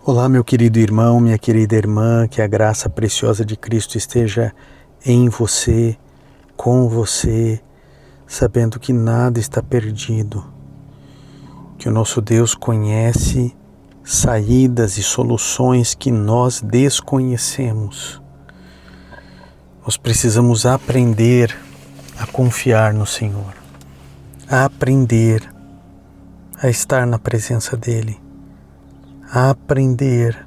Olá, meu querido irmão, minha querida irmã, que a graça preciosa de Cristo esteja em você, com você, sabendo que nada está perdido, que o nosso Deus conhece saídas e soluções que nós desconhecemos. Nós precisamos aprender a confiar no Senhor, a aprender a estar na presença dEle, a aprender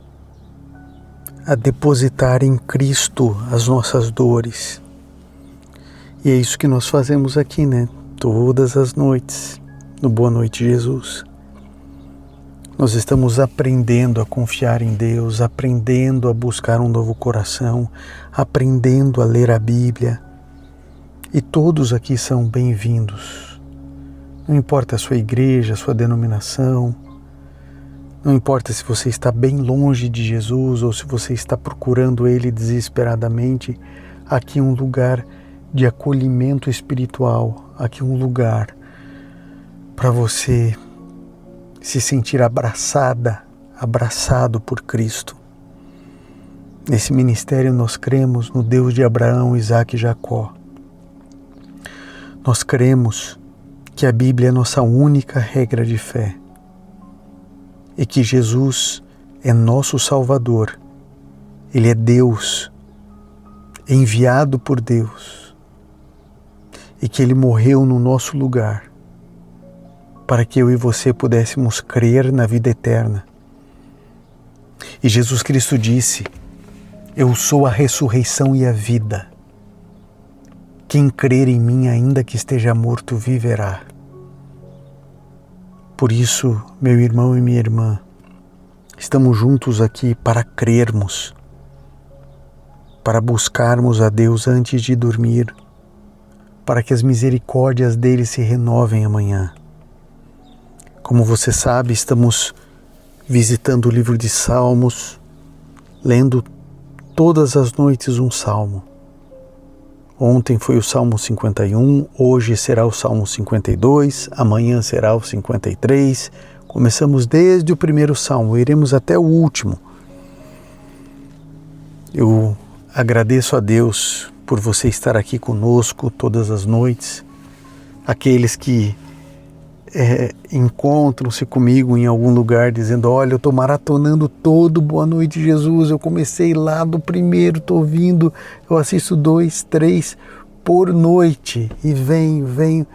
a depositar em Cristo as nossas dores. E é isso que nós fazemos aqui, né? Todas as noites, no Boa Noite, Jesus. Nós estamos aprendendo a confiar em Deus, aprendendo a buscar um novo coração, aprendendo a ler a Bíblia. E todos aqui são bem-vindos. Não importa a sua igreja, a sua denominação, não importa se você está bem longe de Jesus ou se você está procurando Ele desesperadamente, aqui é um lugar de acolhimento espiritual, aqui é um lugar para você se sentir abraçado por Cristo. Nesse ministério nós cremos no Deus de Abraão, Isaque e Jacó. Nós cremos que a Bíblia é nossa única regra de fé e que Jesus é nosso Salvador. Ele é Deus, enviado por Deus, e que Ele morreu no nosso lugar para que eu e você pudéssemos crer na vida eterna. E Jesus Cristo disse: eu sou a ressurreição e a vida. Quem crer em mim, ainda que esteja morto, viverá. Por isso, meu irmão e minha irmã, estamos juntos aqui para crermos, para buscarmos a Deus antes de dormir, para que as misericórdias dele se renovem amanhã. Como você sabe, estamos visitando o livro de Salmos, lendo todas as noites um salmo. Ontem foi o Salmo 51, hoje será o Salmo 52, amanhã será o 53. Começamos desde o primeiro Salmo, iremos até o último. Eu agradeço a Deus por você estar aqui conosco todas as noites. Aqueles que encontram-se comigo em algum lugar dizendo: olha, eu estou maratonando todo Boa Noite Jesus, eu comecei lá do primeiro, estou ouvindo, eu assisto 2, 3 por noite e venho,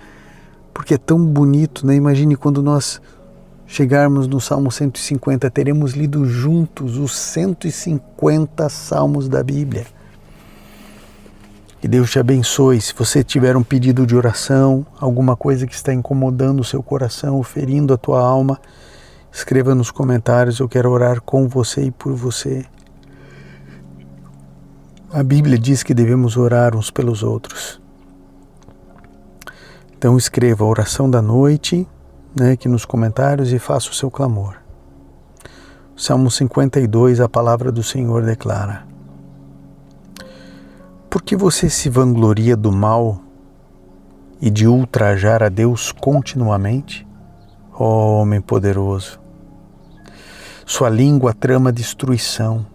porque é tão bonito, né? Imagine quando nós chegarmos no Salmo 150, teremos lido juntos os 150 salmos da Bíblia. Que Deus te abençoe. Se você tiver um pedido de oração, alguma coisa que está incomodando o seu coração, ferindo a tua alma, escreva nos comentários, eu quero orar com você e por você. A Bíblia diz que devemos orar uns pelos outros. Então escreva a oração da noite, aqui nos comentários, e faça o seu clamor. Salmo 52, a palavra do Senhor declara: por que você se vangloria do mal e de ultrajar a Deus continuamente? Ó homem poderoso, sua língua trama destruição,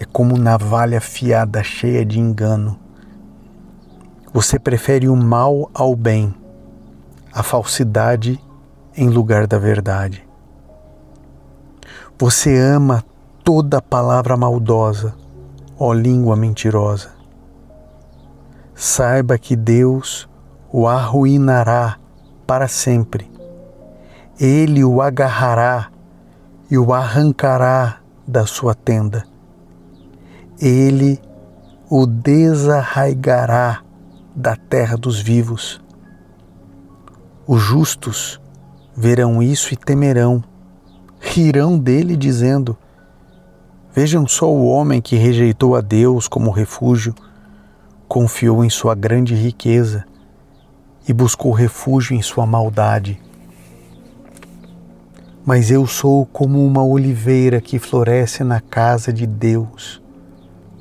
é como navalha afiada cheia de engano. Você prefere o mal ao bem, a falsidade em lugar da verdade. Você ama toda palavra maldosa, ó língua mentirosa. Saiba que Deus o arruinará para sempre. Ele o agarrará e o arrancará da sua tenda. Ele o desarraigará da terra dos vivos. Os justos verão isso e temerão, rirão dele dizendo: vejam só o homem que rejeitou a Deus como refúgio, confiou em sua grande riqueza e buscou refúgio em sua maldade. Mas eu sou como uma oliveira que floresce na casa de Deus.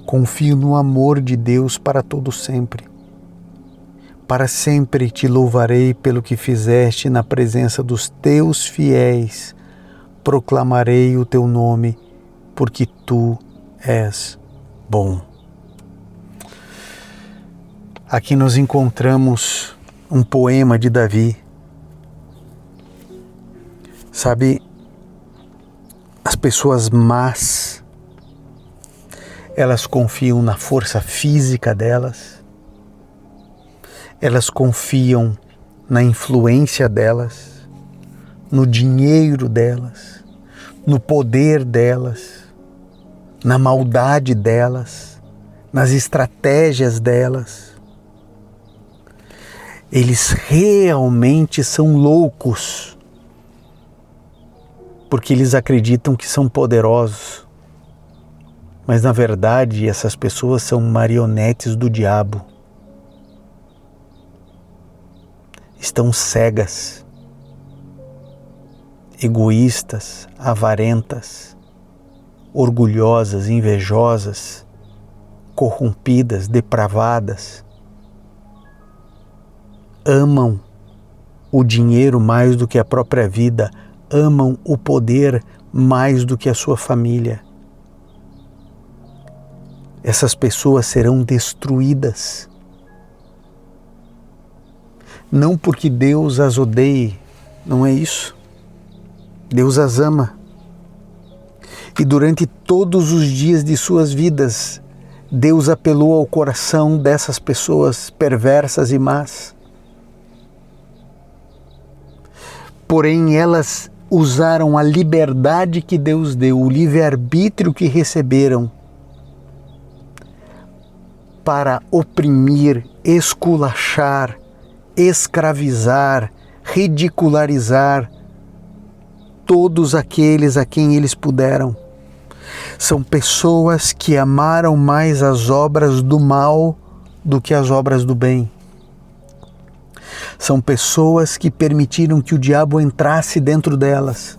Confio no amor de Deus para todo sempre. Para sempre te louvarei pelo que fizeste na presença dos teus fiéis. Proclamarei o teu nome porque tu és bom. Aqui nós encontramos um poema de Davi. Sabe, as pessoas más, elas confiam na força física delas, elas confiam na influência delas, no dinheiro delas, no poder delas, na maldade delas, nas estratégias delas. Eles realmente são loucos, porque eles acreditam que são poderosos, mas na verdade essas pessoas são marionetes do diabo. Estão cegas, egoístas, avarentas, orgulhosas, invejosas, corrompidas, depravadas. Amam o dinheiro mais do que a própria vida, amam o poder mais do que a sua família. Essas pessoas serão destruídas. Não porque Deus as odeie, não é isso. Deus as ama. E durante todos os dias de suas vidas, Deus apelou ao coração dessas pessoas perversas e más. Porém, elas usaram a liberdade que Deus deu, o livre-arbítrio que receberam, para oprimir, esculachar, escravizar, ridicularizar todos aqueles a quem eles puderam. São pessoas que amaram mais as obras do mal do que as obras do bem. São pessoas que permitiram que o diabo entrasse dentro delas,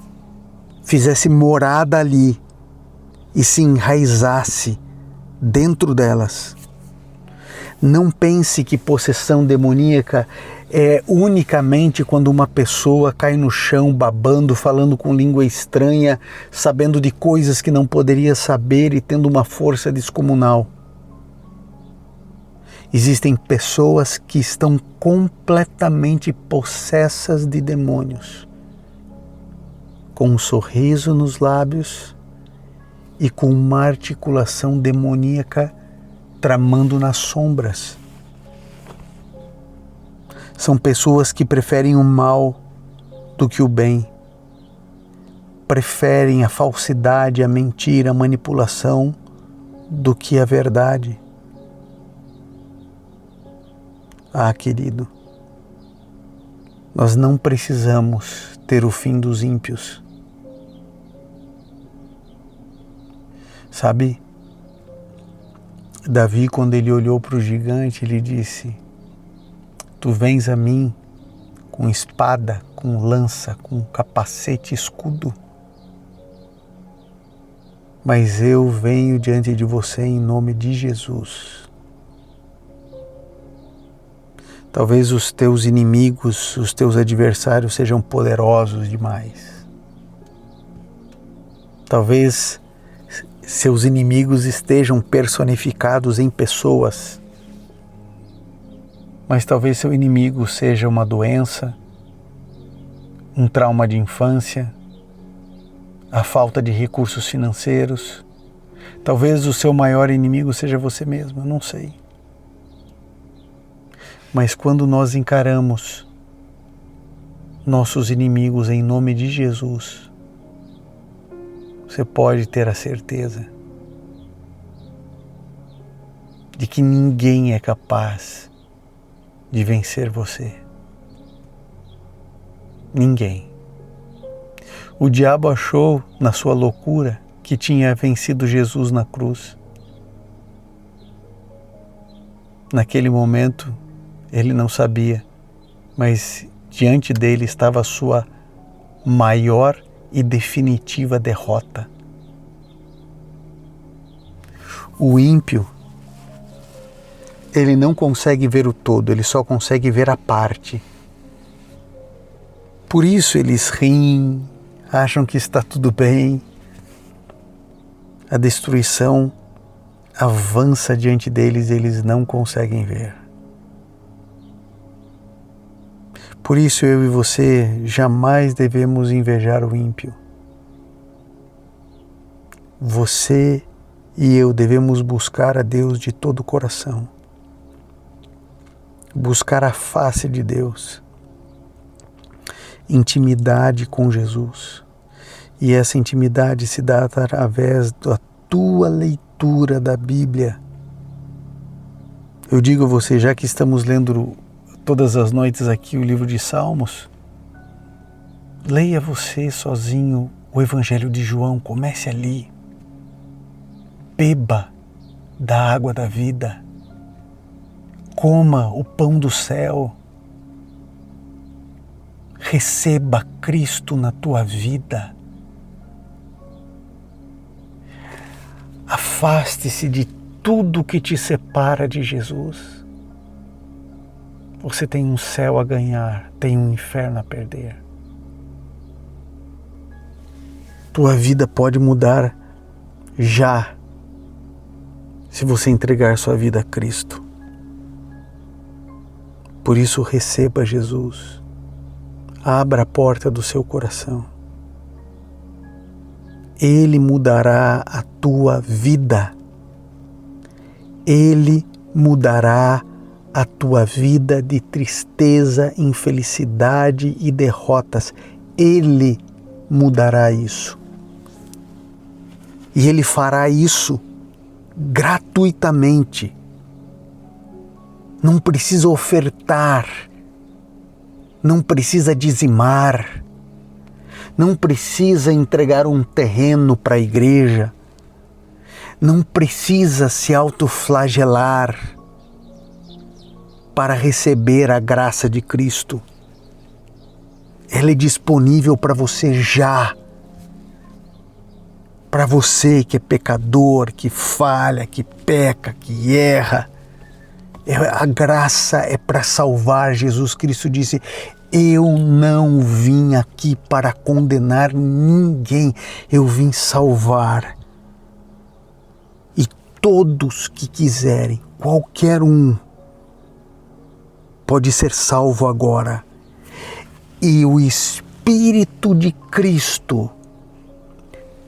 fizesse morada ali e se enraizasse dentro delas. Não pense que possessão demoníaca é unicamente quando uma pessoa cai no chão babando, falando com língua estranha, sabendo de coisas que não poderia saber e tendo uma força descomunal. Existem pessoas que estão completamente possessas de demônios, com um sorriso nos lábios e com uma articulação demoníaca tramando nas sombras. São pessoas que preferem o mal do que o bem, preferem a falsidade, a mentira, a manipulação do que a verdade. Ah, querido, nós não precisamos ter o fim dos ímpios. Sabe, Davi, quando ele olhou para o gigante, ele disse: tu vens a mim com espada, com lança, com capacete, escudo, mas eu venho diante de você em nome de Jesus. Talvez os teus inimigos, os teus adversários sejam poderosos demais. Talvez seus inimigos estejam personificados em pessoas. Mas talvez seu inimigo seja uma doença, um trauma de infância, a falta de recursos financeiros. Talvez o seu maior inimigo seja você mesmo, eu não sei. Mas quando nós encaramos nossos inimigos em nome de Jesus, você pode ter a certeza de que ninguém é capaz de vencer você. Ninguém. O diabo achou, na sua loucura, que tinha vencido Jesus na cruz. Naquele momento, ele não sabia, mas diante dele estava a sua maior e definitiva derrota. O ímpio, ele não consegue ver o todo, ele só consegue ver a parte. Por isso eles riem, acham que está tudo bem. A destruição avança diante deles e eles não conseguem ver. Por isso eu e você jamais devemos invejar o ímpio. Você e eu devemos buscar a Deus de todo o coração. Buscar a face de Deus. Intimidade com Jesus. E essa intimidade se dá através da tua leitura da Bíblia. Eu digo a você, já que estamos lendo todas as noites aqui o livro de Salmos, leia você sozinho o Evangelho de João, comece ali. Beba da água da vida. Coma o pão do céu. Receba Cristo na tua vida. Afaste-se de tudo que te separa de Jesus. Você tem um céu a ganhar, tem um inferno a perder. Tua vida pode mudar já, se você entregar sua vida a Cristo. Por isso, receba Jesus. Abra a porta do seu coração. Ele mudará a tua vida. Ele mudará a tua vida de tristeza, infelicidade e derrotas. Ele mudará isso. E Ele fará isso gratuitamente. Não precisa ofertar, não precisa dizimar, não precisa entregar um terreno para a igreja, não precisa se autoflagelar para receber a graça de Cristo. Ela é disponível para você já. Para você que é pecador, que falha, que peca, que erra. A graça é para salvar. Jesus Cristo disse: eu não vim aqui para condenar ninguém, eu vim salvar. E todos que quiserem, qualquer um, pode ser salvo agora. E o Espírito de Cristo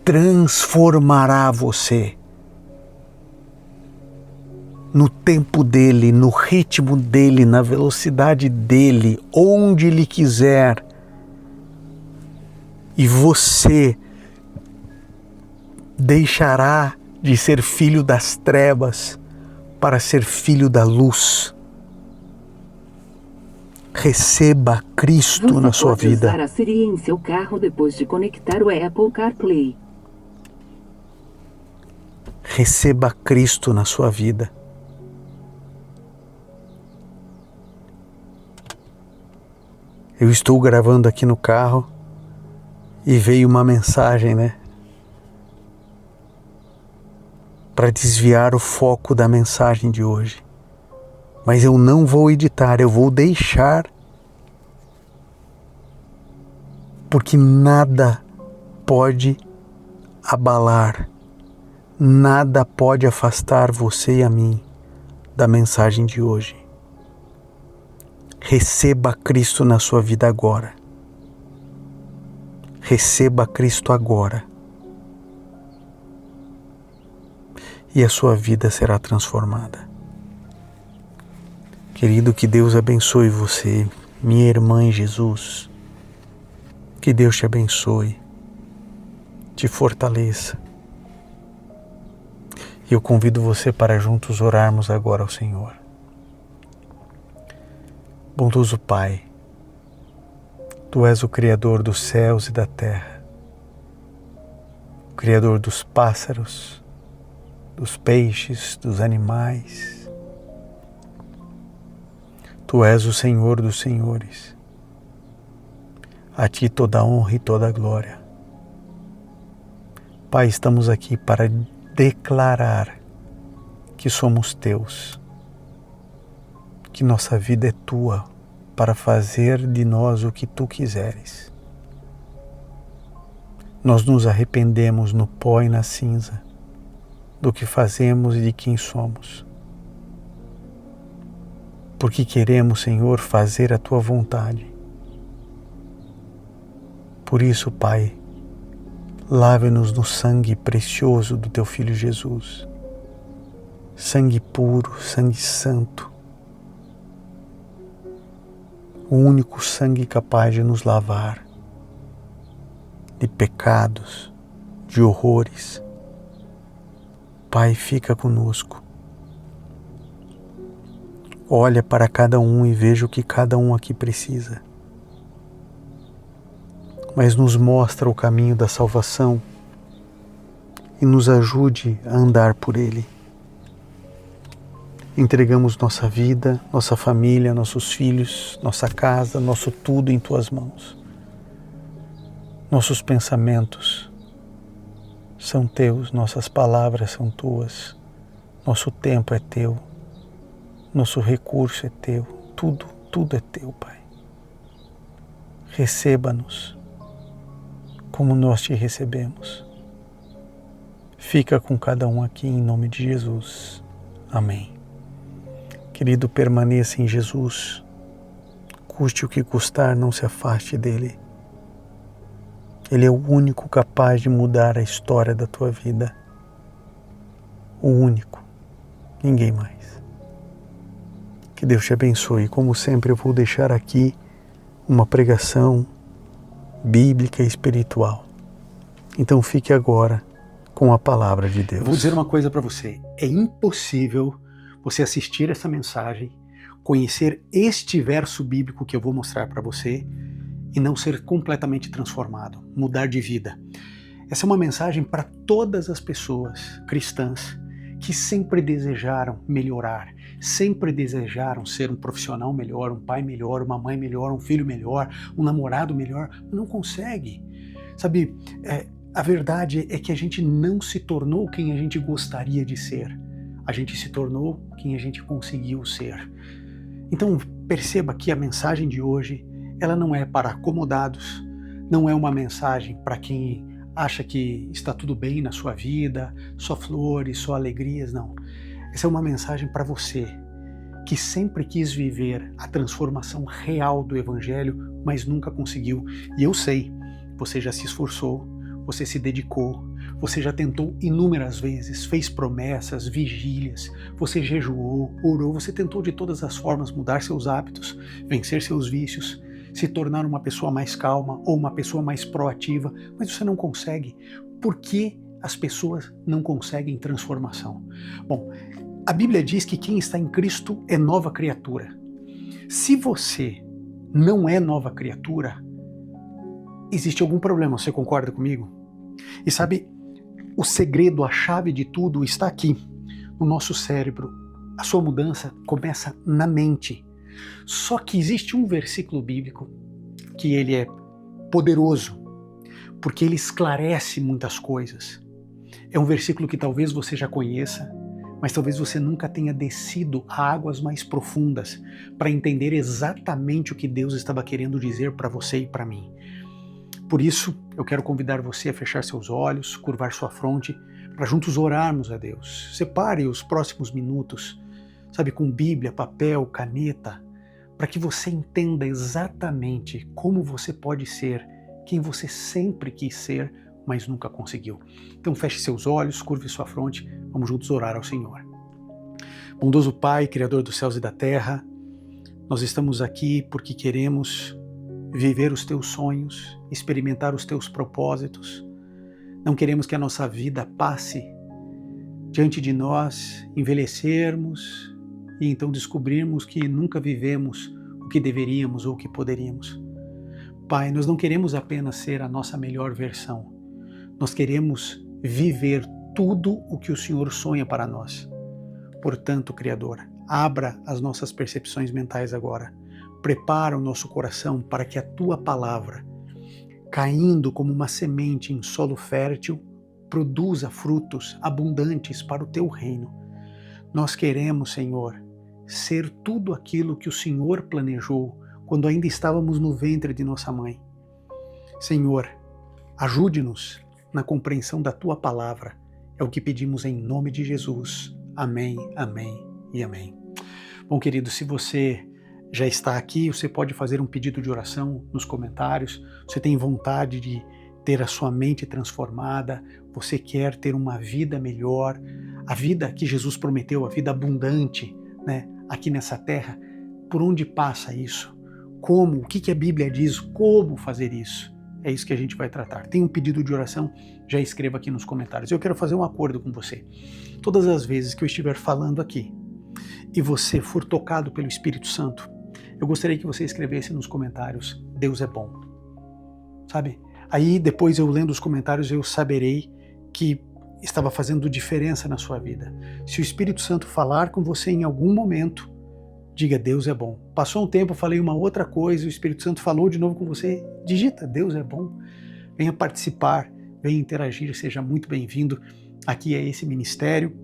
transformará você. No tempo dele, no ritmo dele, na velocidade dele, onde ele quiser. E você deixará de ser filho das trevas para ser filho da luz. Receba Cristo na sua vida. Você pode usar a Siri em seu carro depois de conectar o Apple CarPlay. Receba Cristo na sua vida. Eu estou gravando aqui no carro e veio uma mensagem, para desviar o foco da mensagem de hoje. Mas eu não vou editar, eu vou deixar, porque nada pode abalar, nada pode afastar você e a mim da mensagem de hoje. Receba Cristo na sua vida agora. Receba Cristo agora. E a sua vida será transformada. Querido, que Deus abençoe você, minha irmã em Jesus. Que Deus te abençoe, te fortaleça. E eu convido você para juntos orarmos agora ao Senhor. Bondoso Pai, Tu és o Criador dos céus e da terra, o Criador dos pássaros, dos peixes, dos animais. Tu és o Senhor dos senhores. A Ti toda a honra e toda a glória. Pai, estamos aqui para declarar que somos Teus, que nossa vida é Tua, para fazer de nós o que Tu quiseres. Nós nos arrependemos no pó e na cinza do que fazemos e de quem somos. Porque queremos, Senhor, fazer a Tua vontade. Por isso, Pai, lave-nos no sangue precioso do Teu Filho Jesus. Sangue puro, sangue santo. O único sangue capaz de nos lavar de pecados, de horrores. Pai, fica conosco. Olha para cada um e veja o que cada um aqui precisa. Mas nos mostra o caminho da salvação e nos ajude a andar por ele. Entregamos nossa vida, nossa família, nossos filhos, nossa casa, nosso tudo em Tuas mãos. Nossos pensamentos são Teus, nossas palavras são Tuas, nosso tempo é Teu, nosso recurso é Teu, tudo é Teu, Pai. Receba-nos como nós Te recebemos. Fica com cada um aqui em nome de Jesus. Amém. Querido, permaneça em Jesus. Custe o que custar, não se afaste dele. Ele é o único capaz de mudar a história da tua vida. O único. Ninguém mais. Que Deus te abençoe. Como sempre, eu vou deixar aqui uma pregação bíblica e espiritual. Então fique agora com a palavra de Deus. Vou dizer uma coisa para você. É impossível você assistir essa mensagem, conhecer este verso bíblico que eu vou mostrar para você e não ser completamente transformado, mudar de vida. Essa é uma mensagem para todas as pessoas cristãs que sempre desejaram melhorar, sempre desejaram ser um profissional melhor, um pai melhor, uma mãe melhor, um filho melhor, um namorado melhor, mas não consegue. Sabe, a verdade é que a gente não se tornou quem a gente gostaria de ser. A gente se tornou quem a gente conseguiu ser. Então perceba que a mensagem de hoje, ela não é para acomodados, não é uma mensagem para quem acha que está tudo bem na sua vida, só flores, só alegrias, não. Essa é uma mensagem para você que sempre quis viver a transformação real do Evangelho, mas nunca conseguiu. E eu sei, você já se esforçou, você se dedicou, você já tentou inúmeras vezes, fez promessas, vigílias, você jejuou, orou, você tentou de todas as formas mudar seus hábitos, vencer seus vícios, se tornar uma pessoa mais calma ou uma pessoa mais proativa, mas você não consegue. Por que as pessoas não conseguem transformação? Bom, a Bíblia diz que quem está em Cristo é nova criatura. Se você não é nova criatura, existe algum problema, você concorda comigo? E sabe, o segredo, a chave de tudo está aqui, no nosso cérebro. A sua mudança começa na mente. Só que existe um versículo bíblico que ele é poderoso, porque ele esclarece muitas coisas. É um versículo que talvez você já conheça, mas talvez você nunca tenha descido a águas mais profundas para entender exatamente o que Deus estava querendo dizer para você e para mim. Por isso, eu quero convidar você a fechar seus olhos, curvar sua fronte, para juntos orarmos a Deus. Separe os próximos minutos, sabe, com Bíblia, papel, caneta, para que você entenda exatamente como você pode ser quem você sempre quis ser, mas nunca conseguiu. Então feche seus olhos, curve sua fronte, vamos juntos orar ao Senhor. Bondoso Pai, Criador dos céus e da terra, nós estamos aqui porque queremos viver os teus sonhos, experimentar os teus propósitos. Não queremos que a nossa vida passe diante de nós, envelhecermos e então descobrirmos que nunca vivemos o que deveríamos ou o que poderíamos. Pai, nós não queremos apenas ser a nossa melhor versão. Nós queremos viver tudo o que o Senhor sonha para nós. Portanto, Criador, abra as nossas percepções mentais agora. Prepara o nosso coração para que a Tua palavra, caindo como uma semente em solo fértil, produza frutos abundantes para o Teu reino. Nós queremos, Senhor, ser tudo aquilo que o Senhor planejou quando ainda estávamos no ventre de nossa mãe. Senhor, ajude-nos na compreensão da Tua palavra É o que pedimos em nome de Jesus. Amém, amém e amém. Bom, querido, se você já está aqui, você pode fazer um pedido de oração nos comentários. Você tem vontade de ter a sua mente transformada, você quer ter uma vida melhor, a vida que Jesus prometeu, a vida abundante, né, aqui nessa terra. Por onde passa isso? Como? O que a Bíblia diz? Como fazer isso? É isso que a gente vai tratar. Tem um pedido de oração? Já escreva aqui nos comentários. Eu quero fazer um acordo com você. Todas as vezes que eu estiver falando aqui e você for tocado pelo Espírito Santo, eu gostaria que você escrevesse nos comentários: Deus é bom. Sabe? Aí depois eu lendo os comentários eu saberei que estava fazendo diferença na sua vida. Se o Espírito Santo falar com você em algum momento, diga: Deus é bom. Passou um tempo, falei uma outra coisa, o Espírito Santo falou de novo com você, digita: Deus é bom. Venha participar, venha interagir, seja muito bem-vindo. Aqui é esse ministério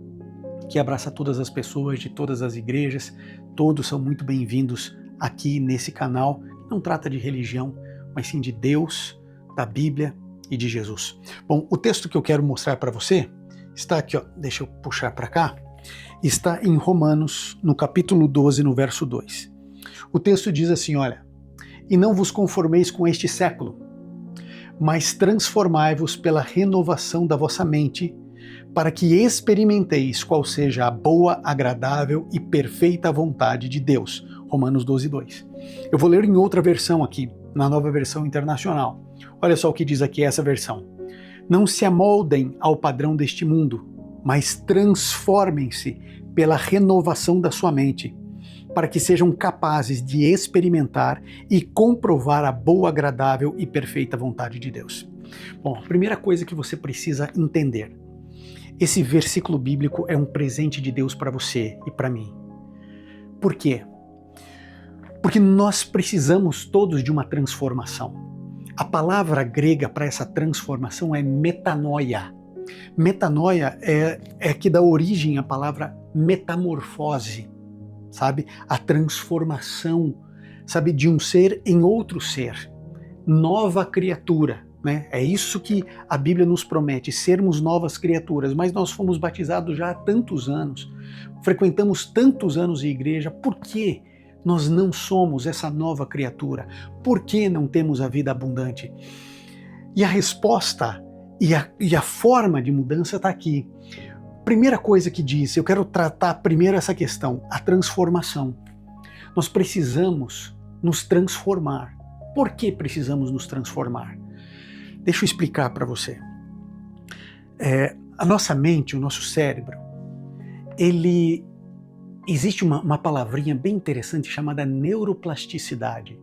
que abraça todas as pessoas de todas as igrejas. Todos são muito bem-vindos aqui nesse canal. Não trata de religião, mas sim de Deus, da Bíblia e de Jesus. Bom, o texto que eu quero mostrar para você está aqui, ó, deixa eu puxar para cá, está em Romanos, no capítulo 12, no verso 2. O texto diz assim, olha: e não vos conformeis com este século, mas transformai-vos pela renovação da vossa mente, para que experimenteis qual seja a boa, agradável e perfeita vontade de Deus. Romanos 12, 2. Eu vou ler em outra versão aqui, na Nova Versão Internacional. Olha só o que diz aqui essa versão. Não se amoldem ao padrão deste mundo, mas transformem-se pela renovação da sua mente, para que sejam capazes de experimentar e comprovar a boa, agradável e perfeita vontade de Deus. Bom, a primeira coisa que você precisa entender: esse versículo bíblico é um presente de Deus para você e para mim. Por quê? Porque nós precisamos todos de uma transformação. A palavra grega para essa transformação é metanoia. Metanoia é que dá origem à palavra metamorfose, sabe? A transformação, sabe, de um ser em outro ser. Nova criatura, né? É isso que a Bíblia nos promete, sermos novas criaturas. Mas nós fomos batizados já há tantos anos, frequentamos tantos anos de igreja. Por quê nós não somos essa nova criatura? Por que não temos a vida abundante? E a resposta e a forma de mudança está aqui. Primeira coisa que diz, eu quero tratar primeiro essa questão, a transformação. Nós precisamos nos transformar. Por que precisamos nos transformar? Deixa eu explicar para você. A nossa mente, o nosso cérebro, existe uma palavrinha bem interessante chamada neuroplasticidade.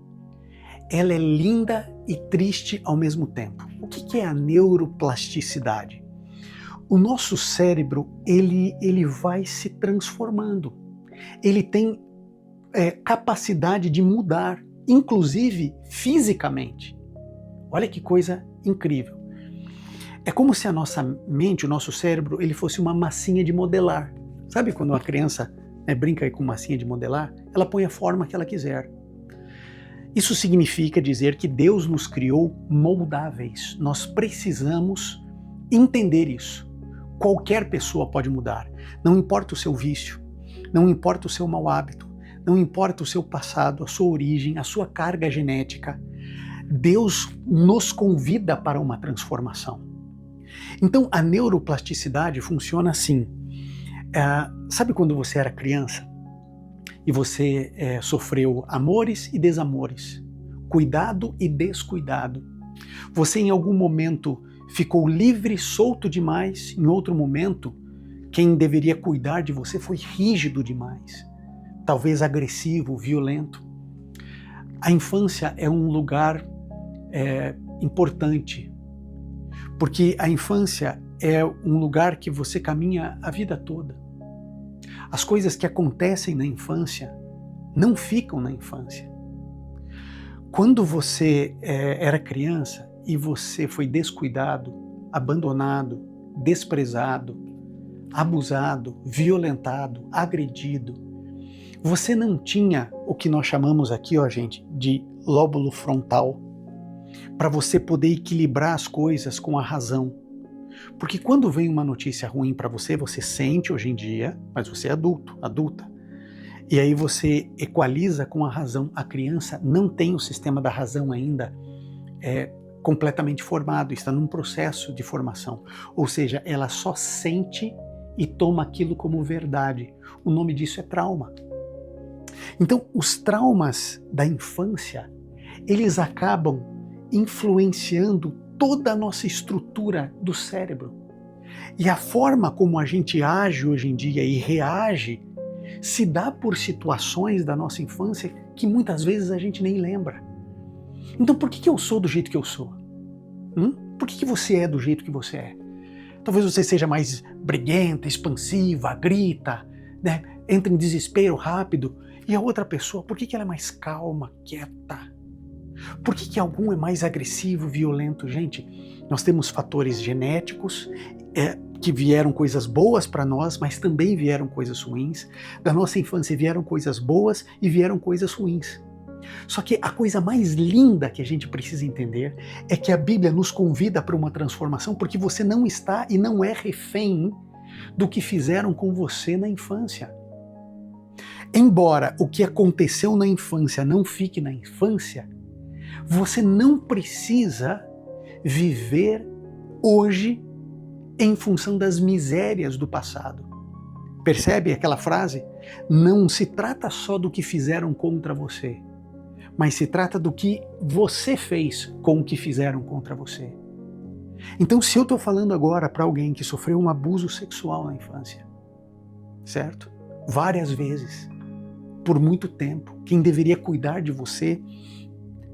Ela é linda e triste ao mesmo tempo. O que é a neuroplasticidade? O nosso cérebro, ele vai se transformando. Ele tem capacidade de mudar, inclusive fisicamente. Olha que coisa incrível. É como se a nossa mente, o nosso cérebro, ele fosse uma massinha de modelar. Sabe quando uma criança brinca aí com massinha de modelar? Ela põe a forma que ela quiser. Isso significa dizer que Deus nos criou moldáveis. Nós precisamos entender isso. Qualquer pessoa pode mudar. Não importa o seu vício, não importa o seu mau hábito, não importa o seu passado, a sua origem, a sua carga genética. Deus nos convida para uma transformação. Então, a neuroplasticidade funciona assim. Sabe quando você era criança e você sofreu amores e desamores, cuidado e descuidado? Você em algum momento ficou livre, solto demais, em outro momento quem deveria cuidar de você foi rígido demais, talvez agressivo, violento. A infância é um lugar importante, porque a infância é um lugar que você caminha a vida toda. As coisas que acontecem na infância não ficam na infância. Quando você era criança e você foi descuidado, abandonado, desprezado, abusado, violentado, agredido, você não tinha o que nós chamamos aqui, ó, gente, de lóbulo frontal, para você poder equilibrar as coisas com a razão. Porque quando vem uma notícia ruim para você, você sente hoje em dia, mas você é adulto, adulta. E aí você equaliza com a razão. A criança não tem o sistema da razão ainda completamente formado, está num processo de formação. Ou seja, ela só sente e toma aquilo como verdade. O nome disso é trauma. Então, os traumas da infância, eles acabam influenciando toda a nossa estrutura do cérebro. E a forma como a gente age hoje em dia e reage se dá por situações da nossa infância que muitas vezes a gente nem lembra. Então por que eu sou do jeito que eu sou? Por que você é do jeito que você é? Talvez você seja mais briguenta, expansiva, grita, né? Entra em desespero rápido. E a outra pessoa, por que ela é mais calma, quieta? Por que algum é mais agressivo, violento? Gente, nós temos fatores genéticos que vieram coisas boas para nós, mas também vieram coisas ruins. Da nossa infância vieram coisas boas e vieram coisas ruins. Só que a coisa mais linda que a gente precisa entender é que a Bíblia nos convida para uma transformação porque você não está e não é refém do que fizeram com você na infância. Embora o que aconteceu na infância não fique na infância, você não precisa viver hoje em função das misérias do passado. Percebe aquela frase? Não se trata só do que fizeram contra você, mas se trata do que você fez com o que fizeram contra você. Então, se eu estou falando agora para alguém que sofreu um abuso sexual na infância, certo? Várias vezes, por muito tempo, quem deveria cuidar de você,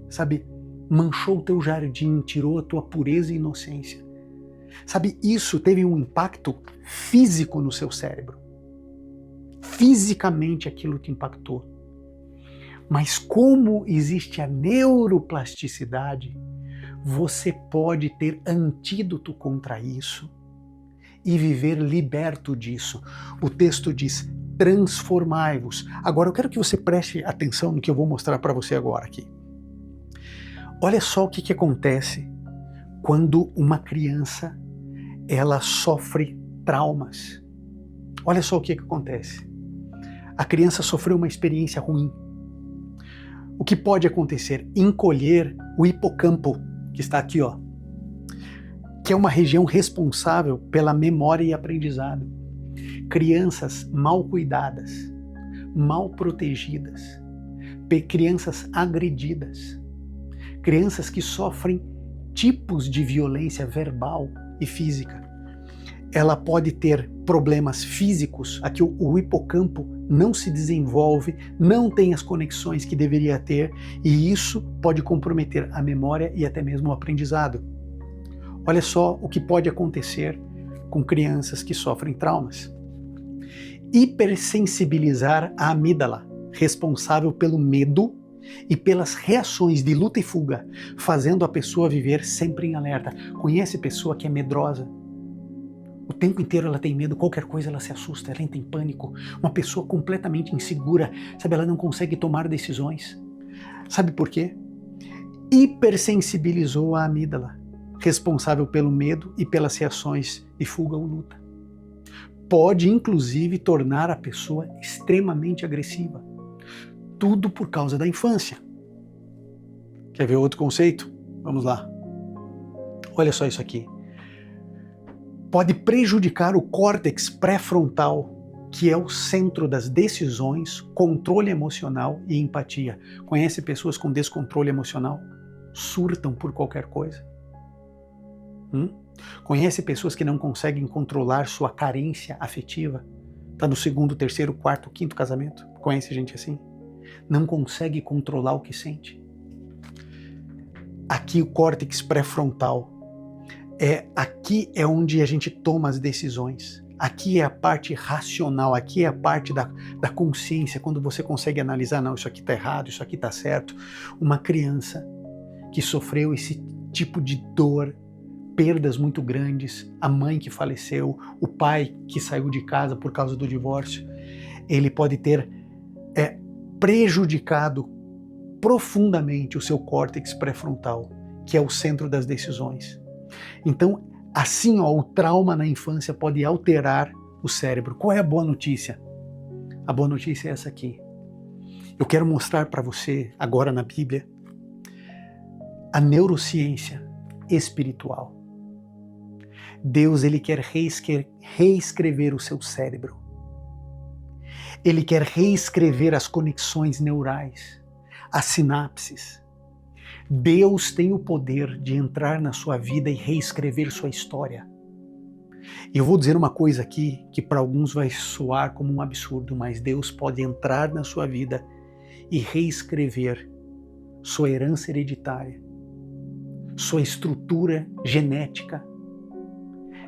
sabe, manchou o teu jardim, tirou a tua pureza e inocência. Sabe, isso teve um impacto físico no seu cérebro. Fisicamente aquilo te impactou. Mas como existe a neuroplasticidade, você pode ter antídoto contra isso e viver liberto disso. O texto diz, transformai-vos. Agora eu quero que você preste atenção no que eu vou mostrar para você agora aqui. Olha só o que acontece quando uma criança ela sofre traumas. Olha só o que acontece. A criança sofreu uma experiência ruim. O que pode acontecer? Encolher o hipocampo, que está aqui, ó, que é uma região responsável pela memória e aprendizado. Crianças mal cuidadas, mal protegidas, crianças agredidas, crianças que sofrem tipos de violência verbal e física. Ela pode ter problemas físicos, aqui o hipocampo não se desenvolve, não tem as conexões que deveria ter, e isso pode comprometer a memória e até mesmo o aprendizado. Olha só o que pode acontecer com crianças que sofrem traumas. Hipersensibilizar a amígdala, responsável pelo medo e pelas reações de luta e fuga, fazendo a pessoa viver sempre em alerta. Conhece pessoa que é medrosa? O tempo inteiro ela tem medo, qualquer coisa ela se assusta, ela entra em pânico. Uma pessoa completamente insegura, sabe, ela não consegue tomar decisões. Sabe por quê? Hipersensibilizou a amígdala, responsável pelo medo e pelas reações de fuga ou luta. Pode, inclusive, tornar a pessoa extremamente agressiva. Tudo por causa da infância. Quer ver outro conceito? Vamos lá. Olha só isso aqui. Pode prejudicar o córtex pré-frontal, que é o centro das decisões, controle emocional e empatia. Conhece pessoas com descontrole emocional? Surtam por qualquer coisa. Conhece pessoas que não conseguem controlar sua carência afetiva? Está no 2º, 3º, 4º, 5º casamento? Conhece gente assim? Não consegue controlar o que sente. Aqui o córtex pré-frontal. Aqui é onde a gente toma as decisões. Aqui é a parte racional, aqui é a parte da consciência, quando você consegue analisar, não, isso aqui está errado, isso aqui está certo. Uma criança que sofreu esse tipo de dor, perdas muito grandes, a mãe que faleceu, o pai que saiu de casa por causa do divórcio, ele pode ter prejudicado profundamente o seu córtex pré-frontal, que é o centro das decisões. Então, Assim, o trauma na infância pode alterar o cérebro. Qual é a boa notícia? A boa notícia é essa aqui. Eu quero mostrar para você, agora na Bíblia, a neurociência espiritual. Deus, ele quer reescrever o seu cérebro. Ele quer reescrever as conexões neurais, as sinapses. Deus tem o poder de entrar na sua vida e reescrever sua história. E eu vou dizer uma coisa aqui que para alguns vai soar como um absurdo, mas Deus pode entrar na sua vida e reescrever sua herança hereditária, sua estrutura genética.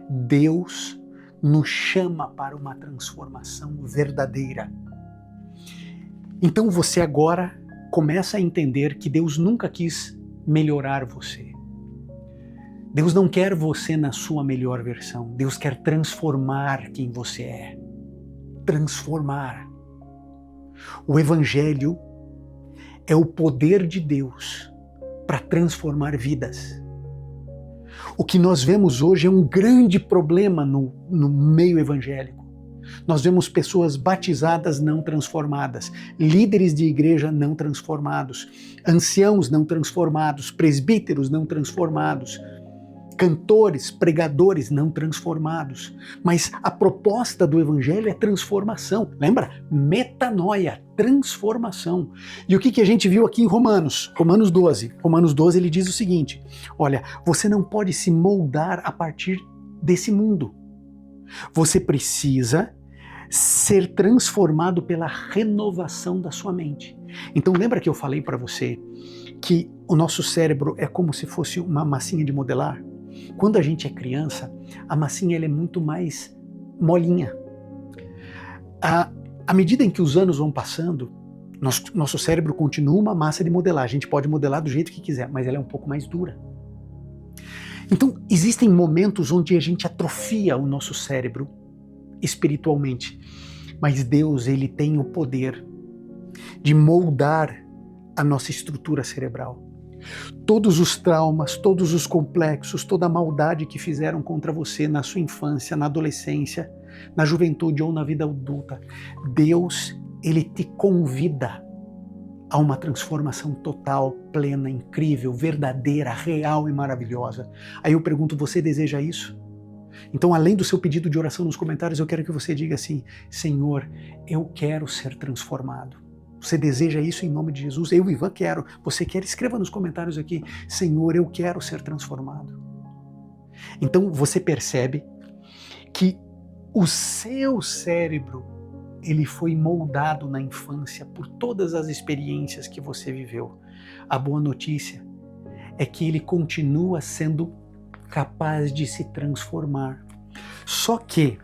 Deus nos chama para uma transformação verdadeira. Então você agora começa a entender que Deus nunca quis melhorar você. Deus não quer você na sua melhor versão. Deus quer transformar quem você é. Transformar. O Evangelho é o poder de Deus para transformar vidas. O que nós vemos hoje é um grande problema no meio evangélico. Nós vemos pessoas batizadas não transformadas, líderes de igreja não transformados, anciãos não transformados, presbíteros não transformados, cantores, pregadores não transformados. Mas a proposta do evangelho é transformação. Lembra? Metanoia, transformação. E o que a gente viu aqui em Romanos? Romanos 12. Romanos 12 ele diz o seguinte: olha, você não pode se moldar a partir desse mundo. Você precisa ser transformado pela renovação da sua mente. Então lembra que eu falei para você que o nosso cérebro é como se fosse uma massinha de modelar? Quando a gente é criança, a massinha ela é muito mais molinha. À medida em que os anos vão passando, nosso cérebro continua uma massa de modelar. A gente pode modelar do jeito que quiser, mas ela é um pouco mais dura. Então, existem momentos onde a gente atrofia o nosso cérebro espiritualmente. Mas Deus, ele tem o poder de moldar a nossa estrutura cerebral. Todos os traumas, todos os complexos, toda a maldade que fizeram contra você na sua infância, na adolescência, na juventude ou na vida adulta, Deus, ele te convida a uma transformação total, plena, incrível, verdadeira, real e maravilhosa. Aí eu pergunto, você deseja isso? Então, além do seu pedido de oração nos comentários, eu quero que você diga assim: Senhor, eu quero ser transformado. Você deseja isso em nome de Jesus? Eu, Ivan, quero. Você quer? Escreva nos comentários aqui: Senhor, eu quero ser transformado. Então, você percebe que o seu cérebro, ele foi moldado na infância por todas as experiências que você viveu. A boa notícia é que ele continua sendo capaz de se transformar. Só que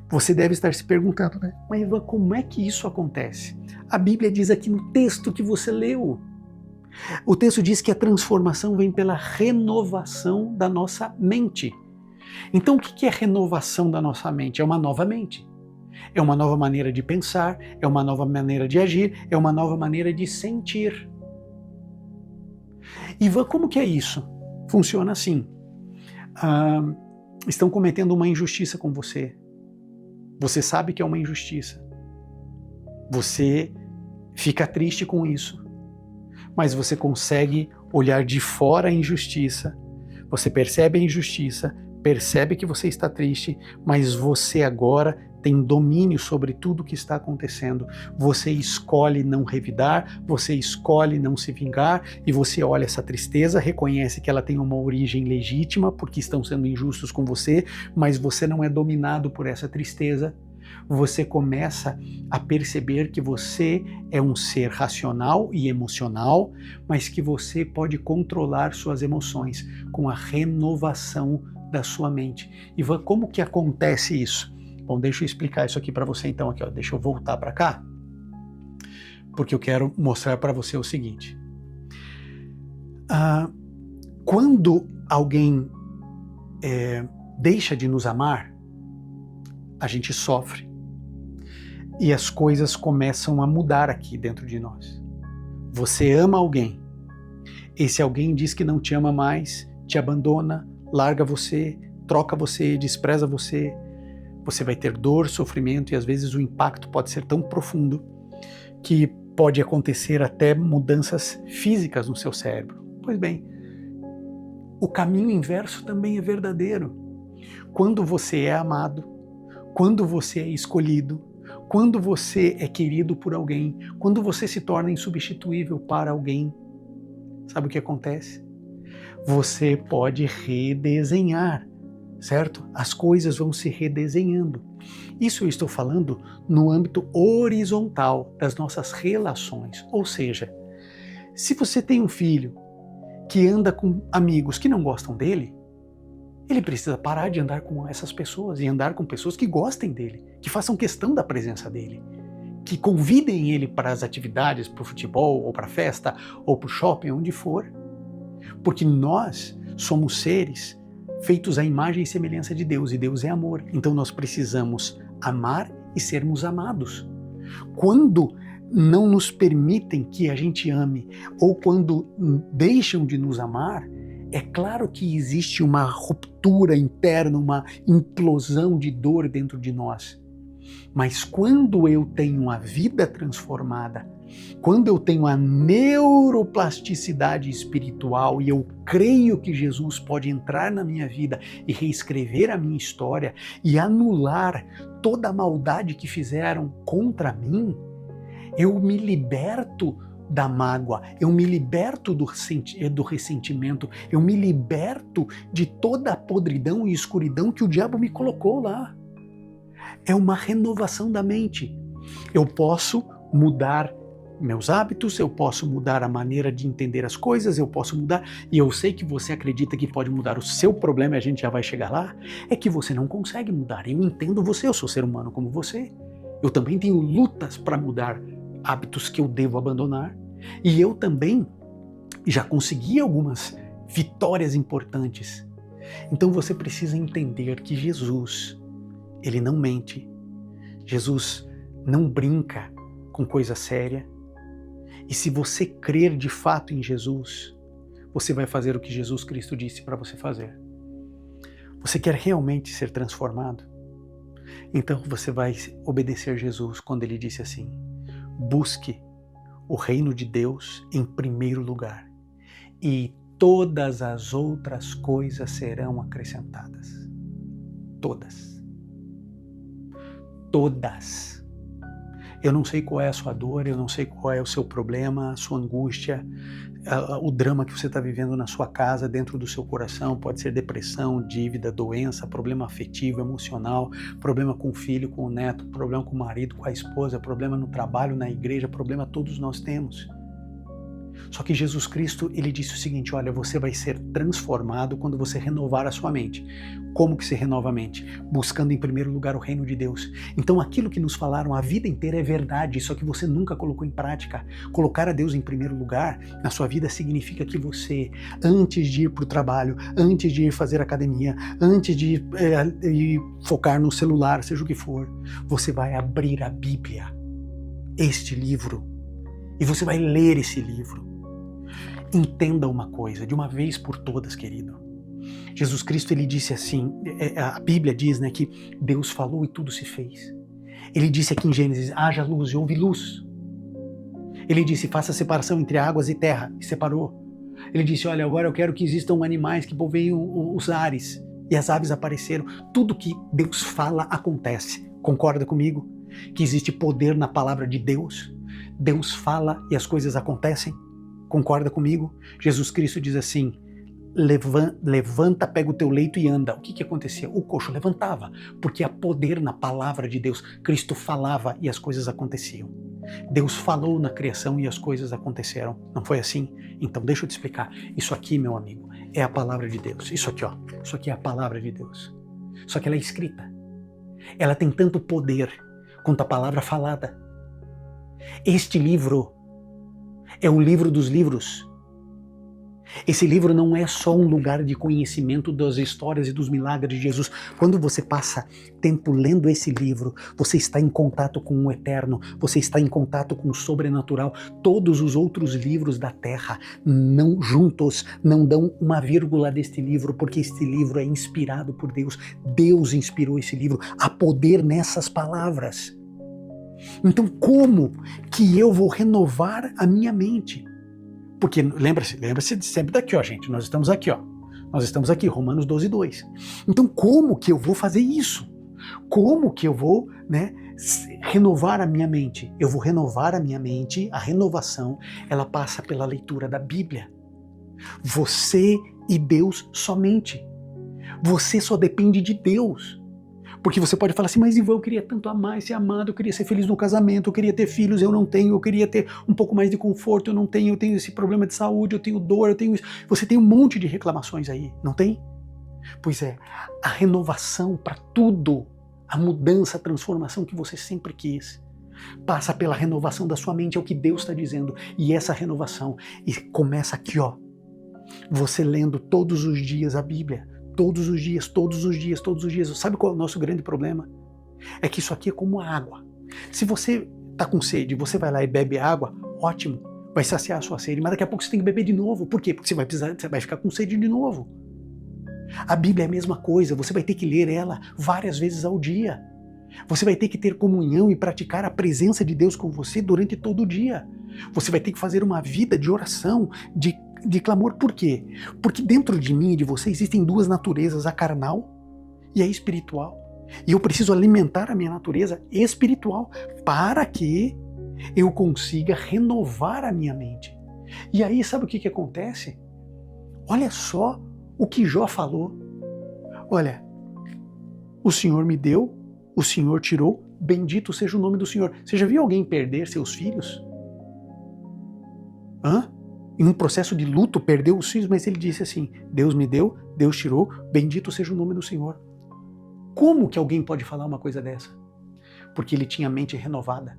você deve estar se perguntando, né? Mas Ivan, como é que isso acontece? A Bíblia diz aqui no texto que você leu. O texto diz que a transformação vem pela renovação da nossa mente. Então o que é renovação da nossa mente? É uma nova mente. É uma nova maneira de pensar, é uma nova maneira de agir, é uma nova maneira de sentir. Ivan, como que é isso? Funciona assim. Estão cometendo uma injustiça com você. Você sabe que é uma injustiça. Você fica triste com isso. Mas você consegue olhar de fora a injustiça. Você percebe a injustiça, percebe que você está triste, mas você agora tem domínio sobre tudo o que está acontecendo. Você escolhe não revidar, você escolhe não se vingar, e você olha essa tristeza, reconhece que ela tem uma origem legítima, porque estão sendo injustos com você, mas você não é dominado por essa tristeza. Você começa a perceber que você é um ser racional e emocional, mas que você pode controlar suas emoções com a renovação da sua mente. E como que acontece isso? Bom, deixa eu explicar isso aqui para você então. Aqui, ó. Deixa eu voltar para cá, porque eu quero mostrar para você o seguinte. Quando alguém deixa de nos amar, a gente sofre e as coisas começam a mudar aqui dentro de nós. Você ama alguém, esse alguém diz que não te ama mais, te abandona, larga você, troca você, despreza você, você vai ter dor, sofrimento e às vezes o impacto pode ser tão profundo que pode acontecer até mudanças físicas no seu cérebro. Pois bem, o caminho inverso também é verdadeiro. Quando você é amado, quando você é escolhido, quando você é querido por alguém, quando você se torna insubstituível para alguém, sabe o que acontece? Você pode redesenhar, certo? As coisas vão se redesenhando. Isso eu estou falando no âmbito horizontal das nossas relações. Ou seja, se você tem um filho que anda com amigos que não gostam dele, ele precisa parar de andar com essas pessoas e andar com pessoas que gostem dele, que façam questão da presença dele, que convidem ele para as atividades, para o futebol, ou para a festa, ou para o shopping, onde for. Porque nós somos seres feitos à imagem e semelhança de Deus, e Deus é amor. Então nós precisamos amar e sermos amados. Quando não nos permitem que a gente ame, ou quando deixam de nos amar, é claro que existe uma ruptura interna, uma implosão de dor dentro de nós. Mas quando eu tenho a vida transformada, quando eu tenho a neuroplasticidade espiritual e eu creio que Jesus pode entrar na minha vida e reescrever a minha história e anular toda a maldade que fizeram contra mim, eu me liberto da mágoa, eu me liberto do ressentimento, eu me liberto de toda a podridão e escuridão que o diabo me colocou lá. É uma renovação da mente. Eu posso mudar meus hábitos, eu posso mudar a maneira de entender as coisas, eu posso mudar, e eu sei que você acredita que pode mudar o seu problema, e a gente já vai chegar lá, é que você não consegue mudar. Eu entendo você, eu sou ser humano como você. Eu também tenho lutas para mudar hábitos que eu devo abandonar, e eu também já consegui algumas vitórias importantes. Então você precisa entender que Jesus, ele não mente, Jesus não brinca com coisa séria, e se você crer de fato em Jesus, você vai fazer o que Jesus Cristo disse para você fazer. Você quer realmente ser transformado? Então você vai obedecer Jesus quando ele disse assim: busque o reino de Deus em primeiro lugar, e todas as outras coisas serão acrescentadas. Todas. Todas. Eu não sei qual é a sua dor, eu não sei qual é o seu problema, a sua angústia, o drama que você está vivendo na sua casa, dentro do seu coração. Pode ser depressão, dívida, doença, problema afetivo, emocional, problema com o filho, com o neto, problema com o marido, com a esposa, problema no trabalho, na igreja, problema todos nós temos. Só que Jesus Cristo, ele disse o seguinte: olha, você vai ser transformado quando você renovar a sua mente. Como que se renova a mente? Buscando em primeiro lugar o reino de Deus. Então aquilo que nos falaram a vida inteira é verdade, só que você nunca colocou em prática. Colocar a Deus em primeiro lugar na sua vida significa que você, antes de ir para o trabalho, antes de ir fazer academia, antes de focar no celular, seja o que for, você vai abrir a Bíblia, este livro, e você vai ler esse livro. Entenda uma coisa, de uma vez por todas, querido. Jesus Cristo, ele disse assim, a Bíblia diz, né, que Deus falou e tudo se fez. Ele disse aqui em Gênesis: haja luz, e houve luz. Ele disse: faça separação entre águas e terra, e separou. Ele disse: olha, agora eu quero que existam animais que povoem os ares, e as aves apareceram. Tudo que Deus fala acontece. Concorda comigo? Que existe poder na palavra de Deus? Deus fala e as coisas acontecem? Concorda comigo? Jesus Cristo diz assim: levanta, pega o teu leito e anda. O que acontecia? O coxo levantava, porque há poder na palavra de Deus. Cristo falava e as coisas aconteciam. Deus falou na criação e as coisas aconteceram. Não foi assim? Então deixa eu te explicar. Isso aqui, meu amigo, é a palavra de Deus. Isso aqui, ó. Isso aqui é a palavra de Deus. Só que ela é escrita. Ela tem tanto poder quanto a palavra falada. Este livro é o livro dos livros. Esse livro não é só um lugar de conhecimento das histórias e dos milagres de Jesus. Quando você passa tempo lendo esse livro, você está em contato com o eterno, você está em contato com o sobrenatural. Todos os outros livros da Terra não juntos não dão uma vírgula deste livro, porque este livro é inspirado por Deus. Deus inspirou esse livro. Há poder nessas palavras. Então, como que eu vou renovar a minha mente? Porque lembra-se sempre daqui, ó, gente. Nós estamos aqui, ó. Nós estamos aqui, Romanos 12:2. Então, como que eu vou fazer isso? Como que eu vou, renovar a minha mente? Eu vou renovar a minha mente. A renovação, ela passa pela leitura da Bíblia. Você e Deus somente. Você só depende de Deus. Porque você pode falar assim, mas Ivan, eu queria tanto amar e ser amado, eu queria ser feliz no casamento, eu queria ter filhos, eu não tenho, eu queria ter um pouco mais de conforto, eu não tenho, eu tenho esse problema de saúde, eu tenho dor, eu tenho isso. Você tem um monte de reclamações aí, não tem? Pois é, a renovação para tudo, a mudança, a transformação que você sempre quis, passa pela renovação da sua mente, é o que Deus está dizendo. E essa renovação começa aqui, ó, você lendo todos os dias a Bíblia. Todos os dias, todos os dias, todos os dias. Sabe qual é o nosso grande problema? É que isso aqui é como água. Se você está com sede, você vai lá e bebe água, ótimo, vai saciar a sua sede, mas daqui a pouco você tem que beber de novo. Por quê? Porque você vai ficar com sede de novo. A Bíblia é a mesma coisa, você vai ter que ler ela várias vezes ao dia. Você vai ter que ter comunhão e praticar a presença de Deus com você durante todo o dia. Você vai ter que fazer uma vida de oração, de clamor. Por quê? Porque dentro de mim e de você existem duas naturezas, a carnal e a espiritual. E eu preciso alimentar a minha natureza espiritual para que eu consiga renovar a minha mente. E aí, sabe o que acontece? Olha só o que Jó falou. Olha, o Senhor me deu, o Senhor tirou, bendito seja o nome do Senhor. Você já viu alguém perder seus filhos? Em um processo de luto, perdeu os filhos, mas ele disse assim, Deus me deu, Deus tirou, bendito seja o nome do Senhor. Como que alguém pode falar uma coisa dessa? Porque ele tinha mente renovada.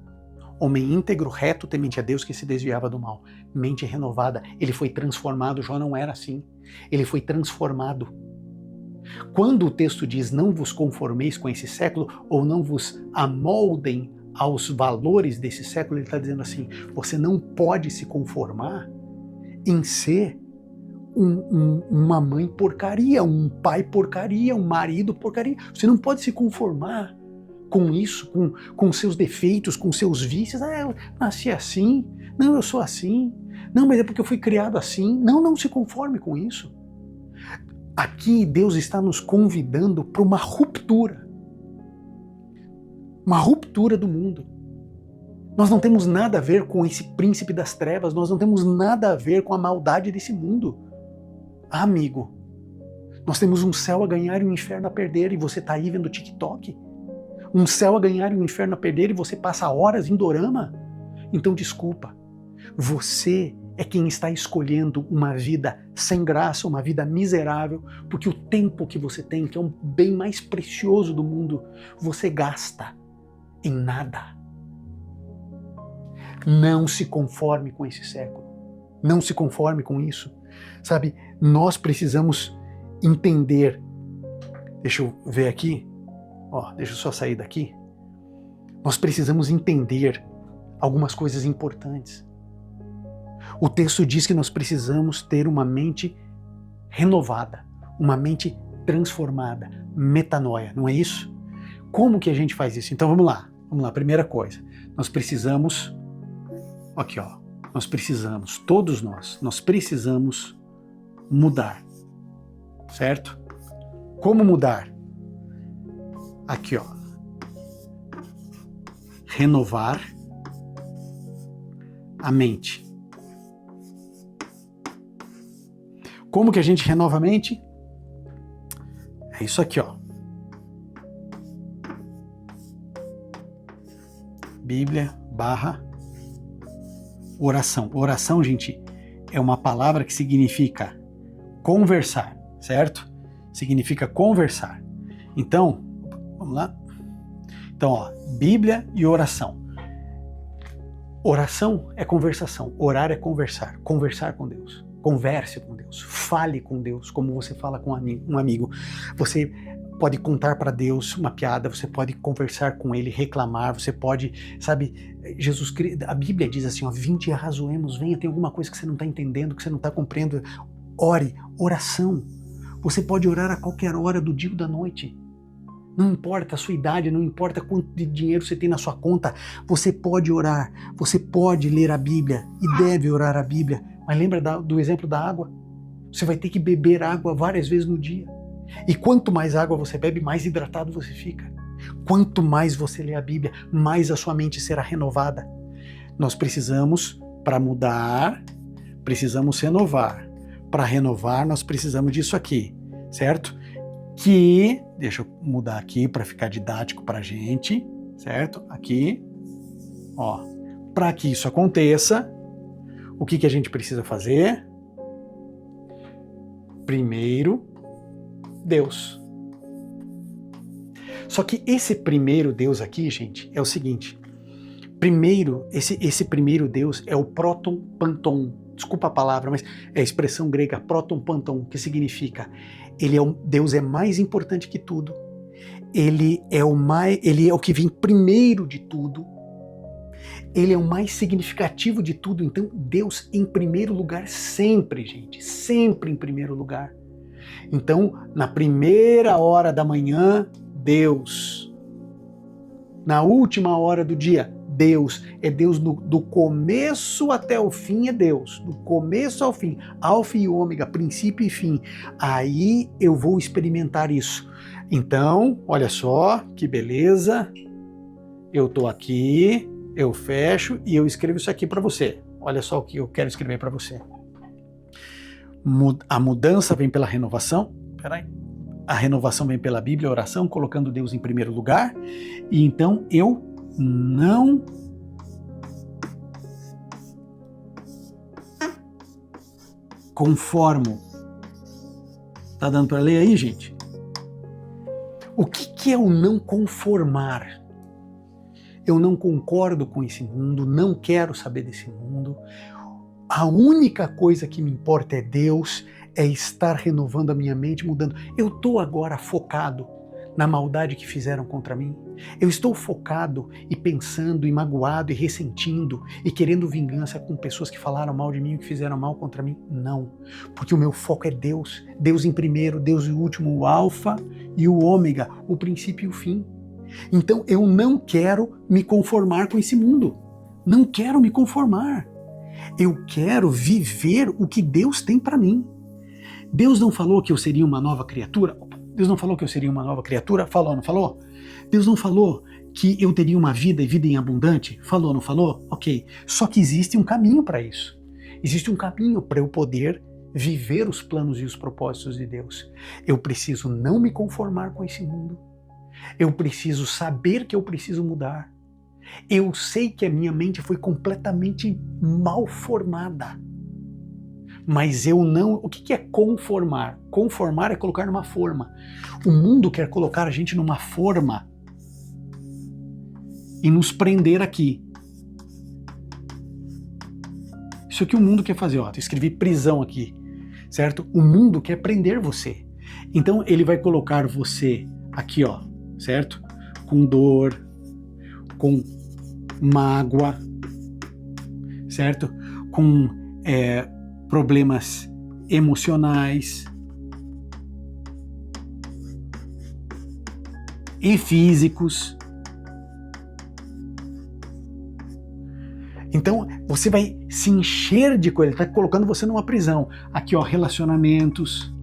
Homem íntegro, reto, temente a Deus, que se desviava do mal. Mente renovada, ele foi transformado. Jó não era assim. Ele foi transformado. Quando o texto diz, não vos conformeis com esse século, ou não vos amoldem aos valores desse século, ele está dizendo assim, você não pode se conformar em ser uma mãe porcaria, um pai porcaria, um marido porcaria. Você não pode se conformar com isso, com seus defeitos, com seus vícios. Eu nasci assim, não, eu sou assim, não, mas é porque eu fui criado assim. Não se conforme com isso. Aqui Deus está nos convidando para uma ruptura do mundo. Nós não temos nada a ver com esse príncipe das trevas, nós não temos nada a ver com a maldade desse mundo. Amigo, nós temos um céu a ganhar e um inferno a perder, e você está aí vendo TikTok? Um céu a ganhar e um inferno a perder, e você passa horas em dorama? Então desculpa, você é quem está escolhendo uma vida sem graça, uma vida miserável, porque o tempo que você tem, que é um bem mais precioso do mundo, você gasta em nada. Não se conforme com esse século. Não se conforme com isso. Sabe, nós precisamos entender. Deixa eu ver aqui. Deixa eu só sair daqui. Nós precisamos entender algumas coisas importantes. O texto diz que nós precisamos ter uma mente renovada, uma mente transformada, metanoia, não é isso? Como que a gente faz isso? Então vamos lá. Primeira coisa, nós precisamos, todos nós precisamos mudar, certo? Como mudar? Aqui, renovar a mente. Como que a gente renova a mente? É isso aqui, Bíblia / oração. Oração, gente, é uma palavra que significa conversar, certo? Significa conversar. Então, vamos lá? Então, Bíblia e oração. Oração é conversação, orar é conversar com Deus. Converse com Deus, fale com Deus como você fala com um amigo. Você pode contar para Deus uma piada, você pode conversar com Ele, reclamar, você pode, sabe, Jesus, a Bíblia diz assim, ó, vinde e arrazoemos, venha, tem alguma coisa que você não está entendendo, que você não está compreendendo, ore, oração. Você pode orar a qualquer hora do dia ou da noite. Não importa a sua idade, não importa quanto de dinheiro você tem na sua conta, você pode orar, você pode ler a Bíblia e deve orar a Bíblia. Mas lembra do exemplo da água? Você vai ter que beber água várias vezes no dia. E quanto mais água você bebe, mais hidratado você fica. Quanto mais você lê a Bíblia, mais a sua mente será renovada. Nós precisamos, para mudar, precisamos renovar. Para renovar, nós precisamos disso aqui, certo? Que, deixa eu mudar aqui para ficar didático para a gente, certo? Aqui, ó. Para que isso aconteça, o que a gente precisa fazer? Primeiro, Deus. Só que esse primeiro Deus aqui, gente, é o seguinte. Primeiro, esse primeiro Deus é o proton panton. Desculpa a palavra, mas é a expressão grega proton panton, que significa Deus é mais importante que tudo. Ele é o que vem primeiro de tudo. Ele é o mais significativo de tudo. Então, Deus em primeiro lugar sempre, gente, sempre em primeiro lugar. Então, na primeira hora da manhã, Deus. Na última hora do dia, Deus. É Deus do começo até o fim, é Deus. Do começo ao fim, alfa e ômega, princípio e fim. Aí eu vou experimentar isso. Então, olha só, que beleza. Eu estou aqui, eu fecho e eu escrevo isso aqui para você. Olha só o que eu quero escrever para você. A mudança vem pela renovação. Peraí. A renovação vem pela Bíblia, a oração, colocando Deus em primeiro lugar. E então eu não conformo. Tá dando para ler aí, gente? O que é o não conformar? Eu não concordo com esse mundo, não quero saber desse mundo. A única coisa que me importa é Deus, é estar renovando a minha mente, mudando. Eu estou agora focado na maldade que fizeram contra mim. Eu estou focado e pensando e magoado e ressentindo e querendo vingança com pessoas que falaram mal de mim e que fizeram mal contra mim. Não, porque o meu foco é Deus. Deus em primeiro, Deus em último, o alfa e o ômega, o princípio e o fim. Então eu não quero me conformar com esse mundo. Não quero me conformar. Eu quero viver o que Deus tem para mim. Deus não falou que eu seria uma nova criatura? Deus não falou que eu seria uma nova criatura? Falou, não falou? Deus não falou que eu teria uma vida e vida em abundante? Falou, não falou? Ok. Só que existe um caminho para isso. Existe um caminho para eu poder viver os planos e os propósitos de Deus. Eu preciso não me conformar com esse mundo. Eu preciso saber que eu preciso mudar. Eu sei que a minha mente foi completamente mal formada. Mas eu não... O que é conformar? Conformar é colocar numa forma. O mundo quer colocar a gente numa forma e nos prender aqui. Isso que o mundo quer fazer. Ó, eu escrevi prisão aqui, certo? O mundo quer prender você. Então ele vai colocar você aqui, ó, certo? Com dor, com mágoa, certo? Com problemas emocionais e físicos. Então você vai se encher de coisa, ele está colocando você numa prisão. Aqui, ó, relacionamentos.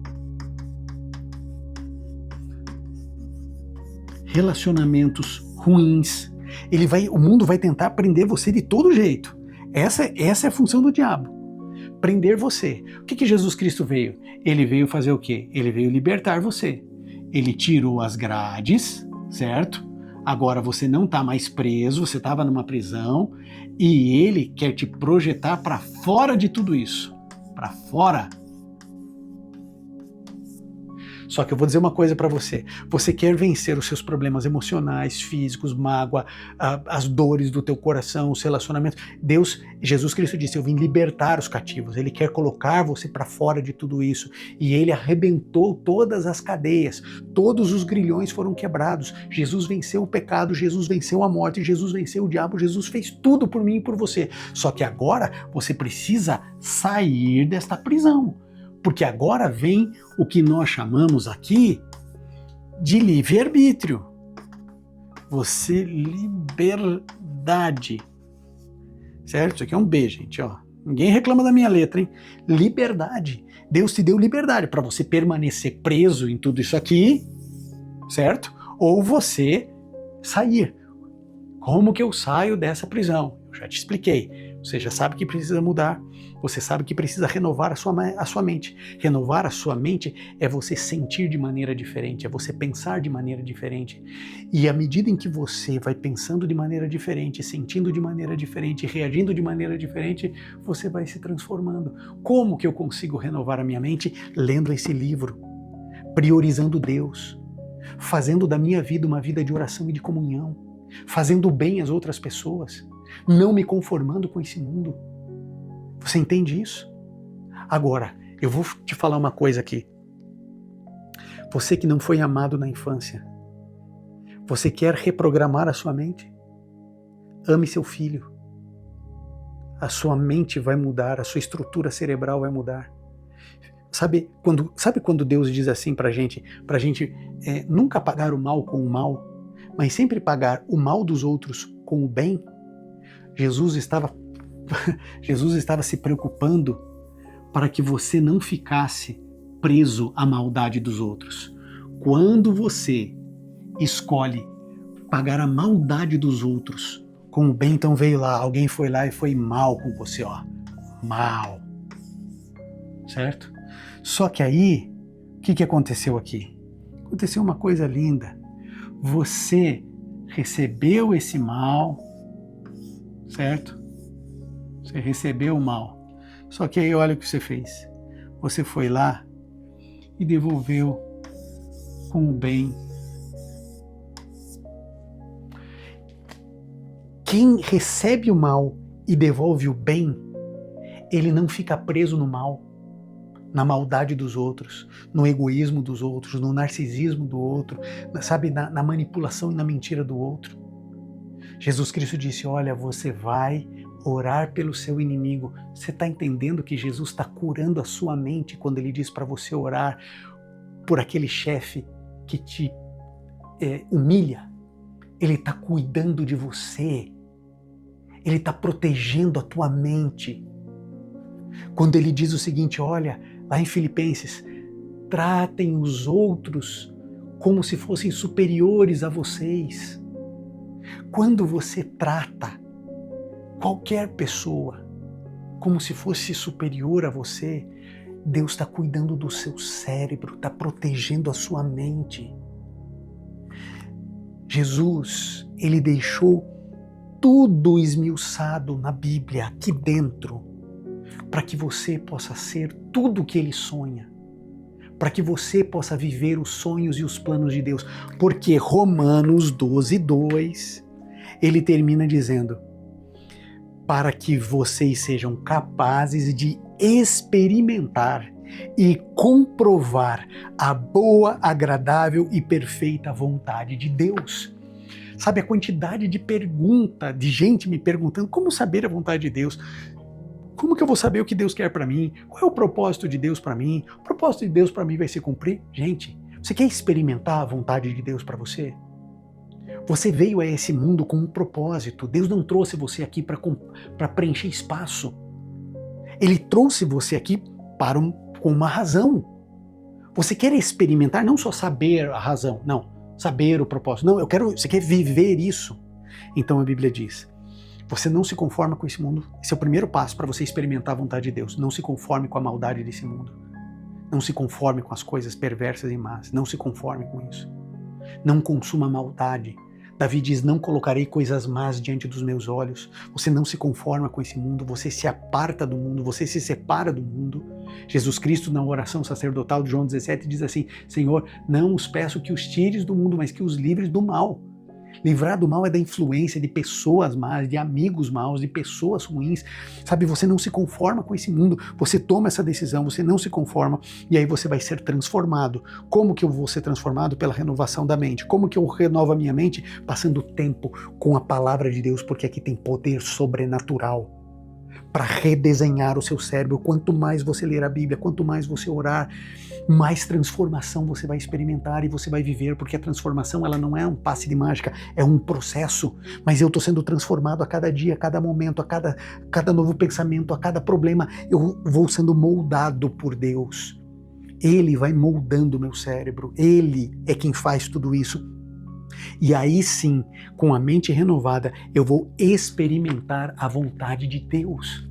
Relacionamentos ruins. O mundo vai tentar prender você de todo jeito. Essa é a função do diabo. Prender você. O que Jesus Cristo veio? Ele veio fazer o quê? Ele veio libertar você. Ele tirou as grades, certo? Agora você não está mais preso, você estava numa prisão e ele quer te projetar para fora de tudo isso. Para fora. Só que eu vou dizer uma coisa para você. Você quer vencer os seus problemas emocionais, físicos, mágoa, as dores do teu coração, os relacionamentos. Jesus Cristo disse, eu vim libertar os cativos. Ele quer colocar você para fora de tudo isso. E ele arrebentou todas as cadeias. Todos os grilhões foram quebrados. Jesus venceu o pecado, Jesus venceu a morte, Jesus venceu o diabo, Jesus fez tudo por mim e por você. Só que agora você precisa sair desta prisão. Porque agora vem o que nós chamamos aqui de livre-arbítrio. Liberdade. Certo? Isso aqui é um B, gente. Ó. Ninguém reclama da minha letra, hein? Liberdade. Deus te deu liberdade para você permanecer preso em tudo isso aqui, certo? Ou você sair. Como que eu saio dessa prisão? Eu já te expliquei. Você já sabe que precisa mudar. Você sabe que precisa renovar a sua mente. Renovar a sua mente é você sentir de maneira diferente, é você pensar de maneira diferente. E à medida em que você vai pensando de maneira diferente, sentindo de maneira diferente, reagindo de maneira diferente, você vai se transformando. Como que eu consigo renovar a minha mente? Lendo esse livro, priorizando Deus, fazendo da minha vida uma vida de oração e de comunhão, fazendo bem às outras pessoas, não me conformando com esse mundo. Você entende isso? Agora, eu vou te falar uma coisa aqui. Você que não foi amado na infância, você quer reprogramar a sua mente? Ame seu filho. A sua mente vai mudar, a sua estrutura cerebral vai mudar. Sabe quando Deus diz assim pra gente nunca pagar o mal com o mal, mas sempre pagar o mal dos outros com o bem? Jesus estava se preocupando para que você não ficasse preso à maldade dos outros. Quando você escolhe pagar a maldade dos outros com o bem, então veio lá, alguém foi lá e foi mal com você, ó. Mal. Certo? Só que aí, o que aconteceu aqui? Aconteceu uma coisa linda. Você recebeu esse mal, certo? Você recebeu o mal. Só que aí olha o que você fez. Você foi lá e devolveu com o bem. Quem recebe o mal e devolve o bem, ele não fica preso no mal, na maldade dos outros, no egoísmo dos outros, no narcisismo do outro, sabe, na manipulação e na mentira do outro. Jesus Cristo disse, olha, você vai orar pelo seu inimigo. Você está entendendo que Jesus está curando a sua mente quando ele diz para você orar por aquele chefe que te humilha? Ele está cuidando de você. Ele está protegendo a tua mente. Quando ele diz o seguinte, olha, lá em Filipenses, tratem os outros como se fossem superiores a vocês. Quando você trata qualquer pessoa como se fosse superior a você, Deus está cuidando do seu cérebro, está protegendo a sua mente. Jesus, ele deixou tudo esmiuçado na Bíblia, aqui dentro, para que você possa ser tudo o que ele sonha, para que você possa viver os sonhos e os planos de Deus. Porque Romanos 12:2, ele termina dizendo, para que vocês sejam capazes de experimentar e comprovar a boa, agradável e perfeita vontade de Deus. Sabe, a quantidade de de gente me perguntando como saber a vontade de Deus. Como que eu vou saber o que Deus quer para mim? Qual é o propósito de Deus para mim? O propósito de Deus para mim vai se cumprir? Gente, você quer experimentar a vontade de Deus para você? Você veio a esse mundo com um propósito. Deus não trouxe você aqui para preencher espaço. Ele trouxe você aqui com uma razão. Você quer experimentar, não só saber a razão, não, saber o propósito. Não, você quer viver isso. Então a Bíblia diz, você não se conforma com esse mundo. Esse é o primeiro passo para você experimentar a vontade de Deus. Não se conforme com a maldade desse mundo. Não se conforme com as coisas perversas e más. Não se conforme com isso. Não consuma a maldade. Davi diz, não colocarei coisas más diante dos meus olhos. Você não se conforma com esse mundo, você se aparta do mundo, você se separa do mundo, Jesus Cristo, na oração sacerdotal de João 17, diz assim: Senhor, não os peço que os tires do mundo, mas que os livres do mal. Livrar do mal é da influência de pessoas más, de amigos maus, de pessoas ruins. Sabe, você não se conforma com esse mundo, você toma essa decisão, você não se conforma e aí você vai ser transformado. Como que eu vou ser transformado? Pela renovação da mente. Como que eu renovo a minha mente? Passando tempo com a palavra de Deus, porque aqui tem poder sobrenatural para redesenhar o seu cérebro. Quanto mais você ler a Bíblia, quanto mais você orar, mais transformação você vai experimentar e você vai viver, porque a transformação ela não é um passe de mágica, é um processo. Mas eu estou sendo transformado a cada dia, a cada momento, a cada novo pensamento, a cada problema, eu vou sendo moldado por Deus. Ele vai moldando o meu cérebro, Ele é quem faz tudo isso. E aí sim, com a mente renovada, eu vou experimentar a vontade de Deus.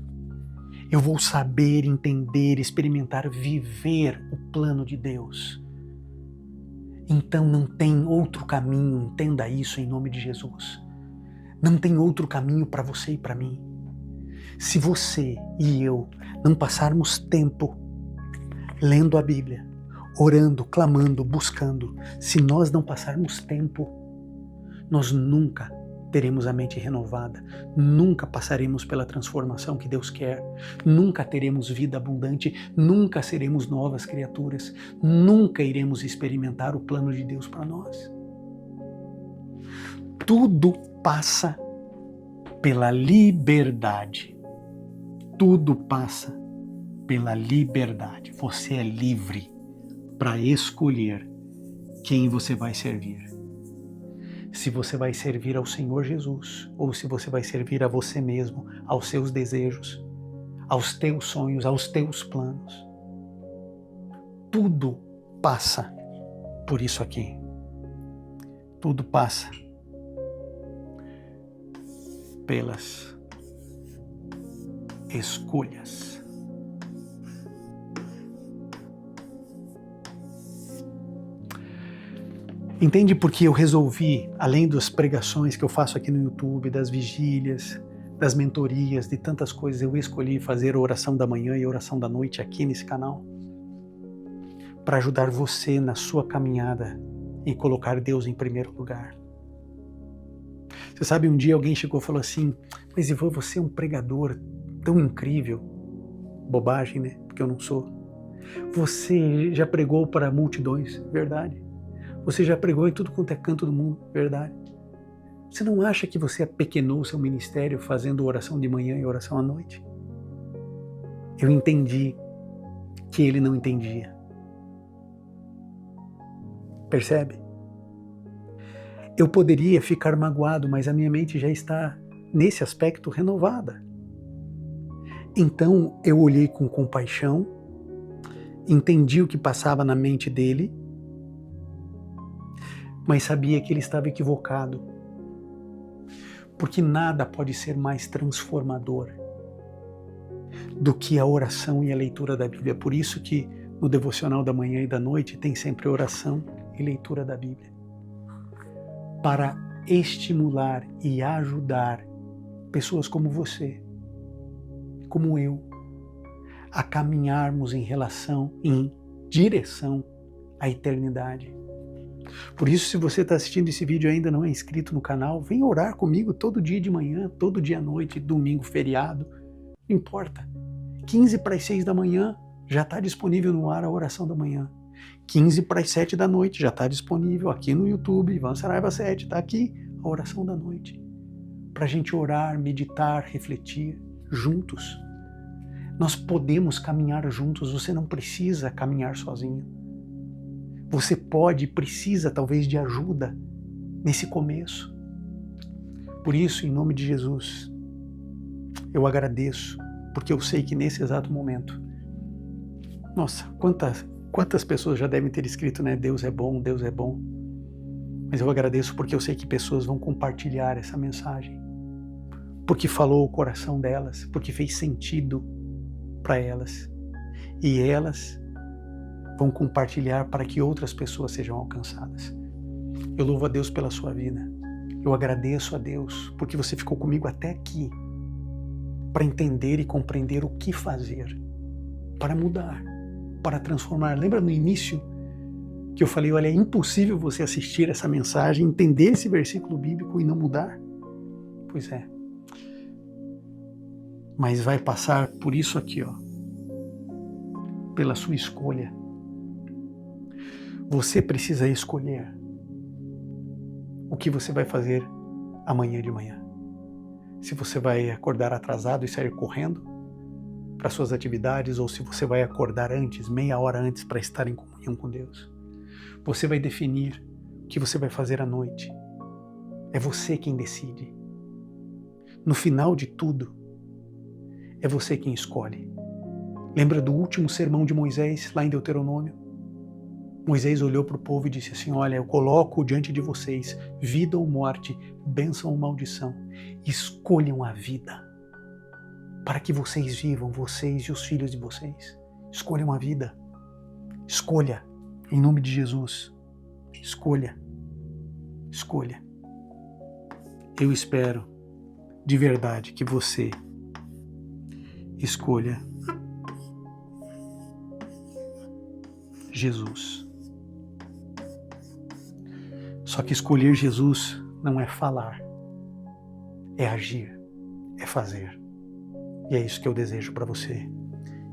Eu vou saber, entender, experimentar, viver o plano de Deus. Então não tem outro caminho, entenda isso em nome de Jesus. Não tem outro caminho para você e para mim. Se você e eu não passarmos tempo lendo a Bíblia, orando, clamando, buscando, se nós não passarmos tempo, nós nunca teremos a mente renovada, nunca passaremos pela transformação que Deus quer, nunca teremos vida abundante, nunca seremos novas criaturas, nunca iremos experimentar o plano de Deus para nós. Tudo passa pela liberdade. Tudo passa pela liberdade. Você é livre para escolher quem você vai servir. Se você vai servir ao Senhor Jesus, ou se você vai servir a você mesmo, aos seus desejos, aos teus sonhos, aos teus planos. Tudo passa por isso aqui. Tudo passa pelas escolhas. Entende porque eu resolvi, além das pregações que eu faço aqui no YouTube, das vigílias, das mentorias, de tantas coisas, eu escolhi fazer a oração da manhã e a oração da noite aqui nesse canal para ajudar você na sua caminhada e colocar Deus em primeiro lugar. Você sabe, um dia alguém chegou e falou assim: mas Ivan, você é um pregador tão incrível. Bobagem, né? Porque eu não sou. Você já pregou para multidões, verdade. Você já pregou em tudo quanto é canto do mundo, verdade. Você não acha que você apequenou o seu ministério fazendo oração de manhã e oração à noite? Eu entendi que ele não entendia. Percebe? Eu poderia ficar magoado, mas a minha mente já está, nesse aspecto, renovada. Então eu olhei com compaixão, entendi o que passava na mente dele, mas sabia que ele estava equivocado, porque nada pode ser mais transformador do que a oração e a leitura da Bíblia. Por isso que no devocional da manhã e da noite tem sempre oração e leitura da Bíblia, para estimular e ajudar pessoas como você, como eu, a caminharmos em direção à eternidade. Por isso, se você está assistindo esse vídeo e ainda não é inscrito no canal, vem orar comigo todo dia de manhã, todo dia à noite, domingo, feriado, não importa. 15 para as 6 da manhã já está disponível no ar a oração da manhã. 15 para as 7 da noite já está disponível aqui no YouTube, Ivan Saraiva 7, está aqui a oração da noite. Para a gente orar, meditar, refletir juntos. Nós podemos caminhar juntos, você não precisa caminhar sozinho. Você pode e precisa talvez de ajuda nesse começo. Por isso, em nome de Jesus, eu agradeço, porque eu sei que nesse exato momento, nossa, quantas pessoas já devem ter escrito, né? Deus é bom, Deus é bom. Mas eu agradeço porque eu sei que pessoas vão compartilhar essa mensagem, porque falou o coração delas, porque fez sentido para elas. E elas vão compartilhar para que outras pessoas sejam alcançadas. Eu louvo a Deus pela sua vida. Eu agradeço a Deus porque você ficou comigo até aqui para entender e compreender o que fazer. para mudar, para transformar. Lembra no início que eu falei, olha, é impossível você assistir essa mensagem, entender esse versículo bíblico e não mudar? Pois é. Mas vai passar por isso aqui, ó, pela sua escolha. Você precisa escolher o que você vai fazer amanhã de manhã. Se você vai acordar atrasado e sair correndo para suas atividades, ou se você vai acordar antes, meia hora antes, para estar em comunhão com Deus. Você vai definir o que você vai fazer à noite. É você quem decide. No final de tudo, é você quem escolhe. Lembra do último sermão de Moisés, lá em Deuteronômio? Moisés olhou para o povo e disse assim, olha, eu coloco diante de vocês vida ou morte, bênção ou maldição. Escolham a vida, para que vocês vivam, vocês e os filhos de vocês. Escolham a vida. Escolha, em nome de Jesus. Escolha. Escolha. Eu espero, de verdade, que você escolha Jesus. Só que escolher Jesus não é falar, é agir, é fazer. E é isso que eu desejo para você.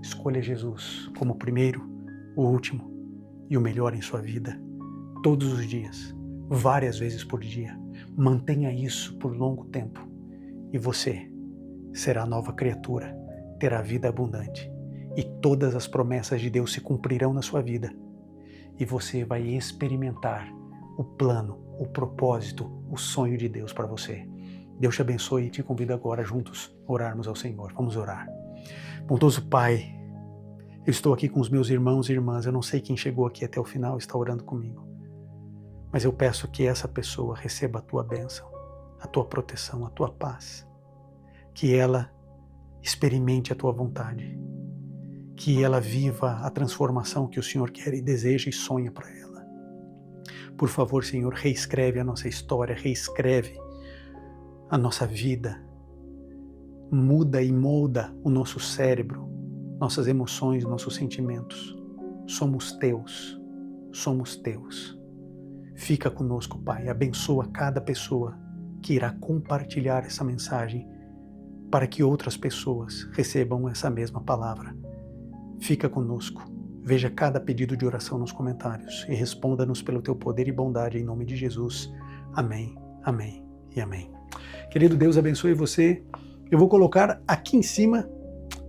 Escolha Jesus como o primeiro, o último e o melhor em sua vida, todos os dias, várias vezes por dia. Mantenha isso por longo tempo e você será nova criatura, terá vida abundante e todas as promessas de Deus se cumprirão na sua vida e você vai experimentar o plano, o propósito, o sonho de Deus para você. Deus te abençoe e te convido agora juntos a orarmos ao Senhor. Vamos orar. Bondoso Pai, eu estou aqui com os meus irmãos e irmãs, eu não sei quem chegou aqui até o final e está orando comigo, mas eu peço que essa pessoa receba a tua bênção, a tua proteção, a tua paz, que ela experimente a tua vontade, que ela viva a transformação que o Senhor quer e deseja e sonha para ela. Por favor, Senhor, reescreve a nossa história, reescreve a nossa vida, muda e molda o nosso cérebro, nossas emoções, nossos sentimentos. Somos teus, somos teus. Fica conosco, Pai, abençoa cada pessoa que irá compartilhar essa mensagem para que outras pessoas recebam essa mesma palavra. Fica conosco. Veja cada pedido de oração nos comentários e responda-nos pelo teu poder e bondade em nome de Jesus. Amém, amém e amém. Querido Deus, abençoe você. Eu vou colocar aqui em cima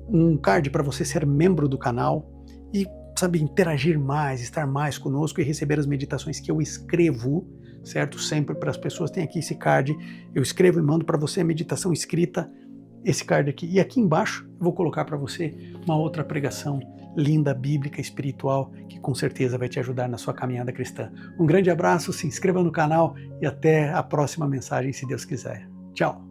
um card para você ser membro do canal e, sabe, interagir mais, estar mais conosco e receber as meditações que eu escrevo, certo? Sempre para as pessoas. Tem aqui esse card, eu escrevo e mando para você a meditação escrita, esse card aqui. E aqui embaixo eu vou colocar para você uma outra pregação linda, bíblica, espiritual, que com certeza vai te ajudar na sua caminhada cristã. Um grande abraço, se inscreva no canal e até a próxima mensagem, se Deus quiser. Tchau!